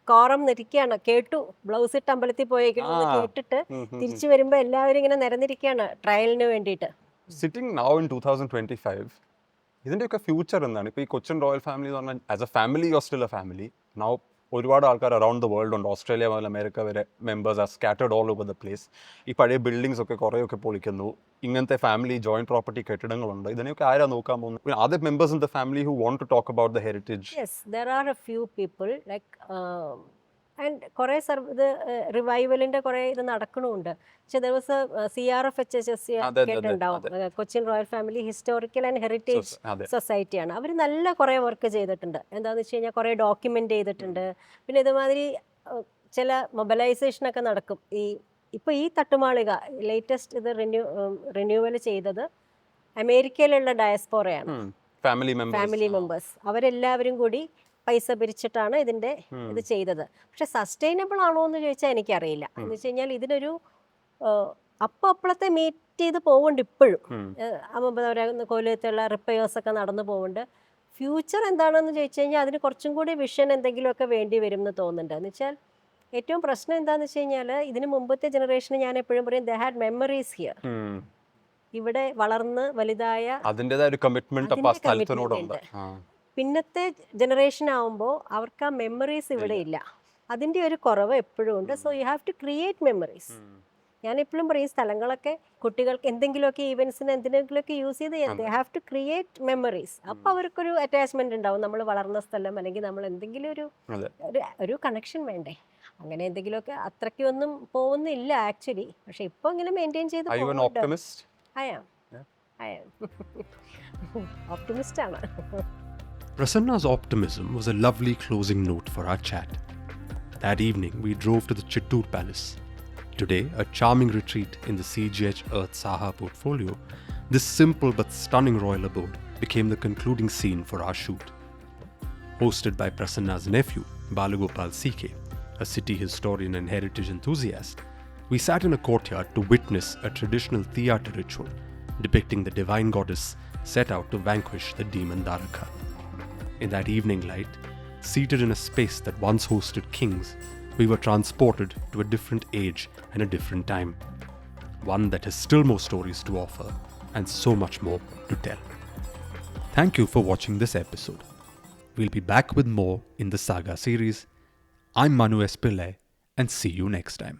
കോറം നിരിക്കുകയാണ്. കേട്ടു ബ്ലൗസ് ഇട്ട് അമ്പലത്തിൽ പോയേക്കണെന്ന് കേട്ടിട്ട് തിരിച്ചു വരുമ്പോൾ എല്ലാവരും ഇങ്ങനെ നിരന്നിരിക്കുകയാണ് ട്രയലിന് വേണ്ടിയിട്ട്. സിറ്റിംഗ് നൗ ഇൻ 2025, ഇതിൻ്റെയൊക്കെ ഫ്യൂച്ചർ എന്താണ്? ഇപ്പോൾ ഈ കൊച്ചിൻ റോയൽ ഫാമിലി എന്ന് പറഞ്ഞാൽ as A family you are still A family. Now ഒരുപാട് ആൾക്കാർ അറൗണ്ട് ദ വേൾഡ് ഉണ്ട്. ഓസ്ട്രേലിയ മുതൽ അമേരിക്ക വരെ members are scattered all over the place. ഈ പഴയ ബിൽഡിങ്സ് ഒക്കെ കുറേയൊക്കെ പൊളിക്കുന്നു. ഇങ്ങനത്തെ ഫാമിലി ജോയിന്റ് പ്രോപ്പർട്ടി കെട്ടിടങ്ങളുണ്ട്. ഇതിനെയൊക്കെ ആരാ നോക്കാൻ പോകുന്നത്? Are the members in the family who want to talk about the heritage? Yes, there are a few people like and കുറേ ഇത് റിവൈവലിൻ്റെ കുറേ ഇത് നടക്കണമുണ്ട്. പക്ഷേ ദർ വാസ് CRFHS കേട്ടിട്ടുണ്ടാവും, Cochin royal family historical and heritage സൊസൈറ്റിയാണ്. അവർ നല്ല കുറേ വർക്ക് ചെയ്തിട്ടുണ്ട്. എന്താണെന്ന് വെച്ച് കഴിഞ്ഞാൽ കുറേ ഡോക്യുമെൻ്റ് ചെയ്തിട്ടുണ്ട്. പിന്നെ ഇതുമാതിരി ചില മൊബിലൈസേഷനൊക്കെ നടക്കും. ഇപ്പോൾ ഈ തട്ടുമാളിക ലേറ്റസ്റ്റ് ഇത് റിന്യൂവൽ ചെയ്തത് അമേരിക്കയിലുള്ള ഡയസ്പോറയാണ്, ഫാമിലി മെമ്പേഴ്സ്. അവരെല്ലാവരും കൂടി പൈസ പിരിച്ചിട്ടാണ് ഇതിൻ്റെ ഇത് ചെയ്തത്. പക്ഷെ സസ്റ്റൈനബിൾ ആണോ എന്ന് ചോദിച്ചാൽ എനിക്കറിയില്ല. എന്ന് വെച്ച് കഴിഞ്ഞാൽ ഇതിനൊരു അപ്പോഴത്തെ മീറ്റ് ചെയ്ത് പോകുന്നുണ്ട് ഇപ്പോഴും. കൊല്ലത്തുള്ള റിപ്പയേഴ്സൊക്കെ നടന്നു പോകുന്നുണ്ട്. ഫ്യൂച്ചർ എന്താണെന്ന് ചോദിച്ചു കഴിഞ്ഞാൽ അതിന് കുറച്ചും കൂടി വിഷൻ എന്തെങ്കിലുമൊക്കെ വേണ്ടി വരും എന്ന് തോന്നുന്നുണ്ട്. എന്ന് വെച്ചാൽ ഏറ്റവും പ്രശ്നം എന്താണെന്ന് വെച്ച് കഴിഞ്ഞാൽ ഇതിന് മുമ്പത്തെ ജനറേഷന് ഞാൻ എപ്പോഴും പറയും ദേ ഹാഡ് മെമ്മറീസ് ഹിയർ. ഇവിടെ വളർന്ന് വലുതായ അതിൻ്റെതായ ഒരു കമ്മിറ്റ്മെന്റ്. പിന്നത്തെ ജനറേഷൻ ആവുമ്പോൾ അവർക്ക് ആ മെമ്മറീസ് ഇവിടെ ഇല്ല. അതിൻ്റെ ഒരു കുറവ് എപ്പോഴും ഉണ്ട്. So you have to create memories. ഞാൻ എപ്പോഴും പറയും സ്ഥലങ്ങളൊക്കെ കുട്ടികൾക്ക് എന്തെങ്കിലുമൊക്കെ ഈവൻസിന് എന്തെങ്കിലുമൊക്കെ യൂസ് ചെയ്ത് they have to create memories. അപ്പോൾ അവർക്കൊരു അറ്റാച്ച്മെന്റ് ഉണ്ടാവും. നമ്മൾ വളർന്ന സ്ഥലം അല്ലെങ്കിൽ നമ്മൾ എന്തെങ്കിലും ഒരു കണക്ഷൻ വേണ്ടേ. അങ്ങനെ എന്തെങ്കിലുമൊക്കെ അത്രയ്ക്കൊന്നും പോകുന്നില്ല ആക്ച്വലി. പക്ഷെ ഇപ്പോൾ ഇങ്ങനെ മെയിൻറ്റെയിൻ ചെയ്ത് ഓപ്റ്റിമിസ്റ്റ് ആണ്. Prasanna's optimism was a lovely closing note for our chat. That evening, we drove to the Chittoor Palace. Today, a charming retreat in the CGH Earth Saha portfolio, this simple but stunning royal abode became the concluding scene for our shoot. Hosted by Prasanna's nephew, Balagopal CK, a city historian and heritage enthusiast, we sat in a courtyard to witness a traditional theatre ritual depicting the divine goddess set out to vanquish the demon Dwaraka. In that evening light, seated in a space that once hosted kings, we were transported to a different age and a different time. One that has still more stories to offer and so much more to tell. Thank you for watching this episode. We'll be back with more in the Saga series. I'm Manu S. Pillai and see you next time.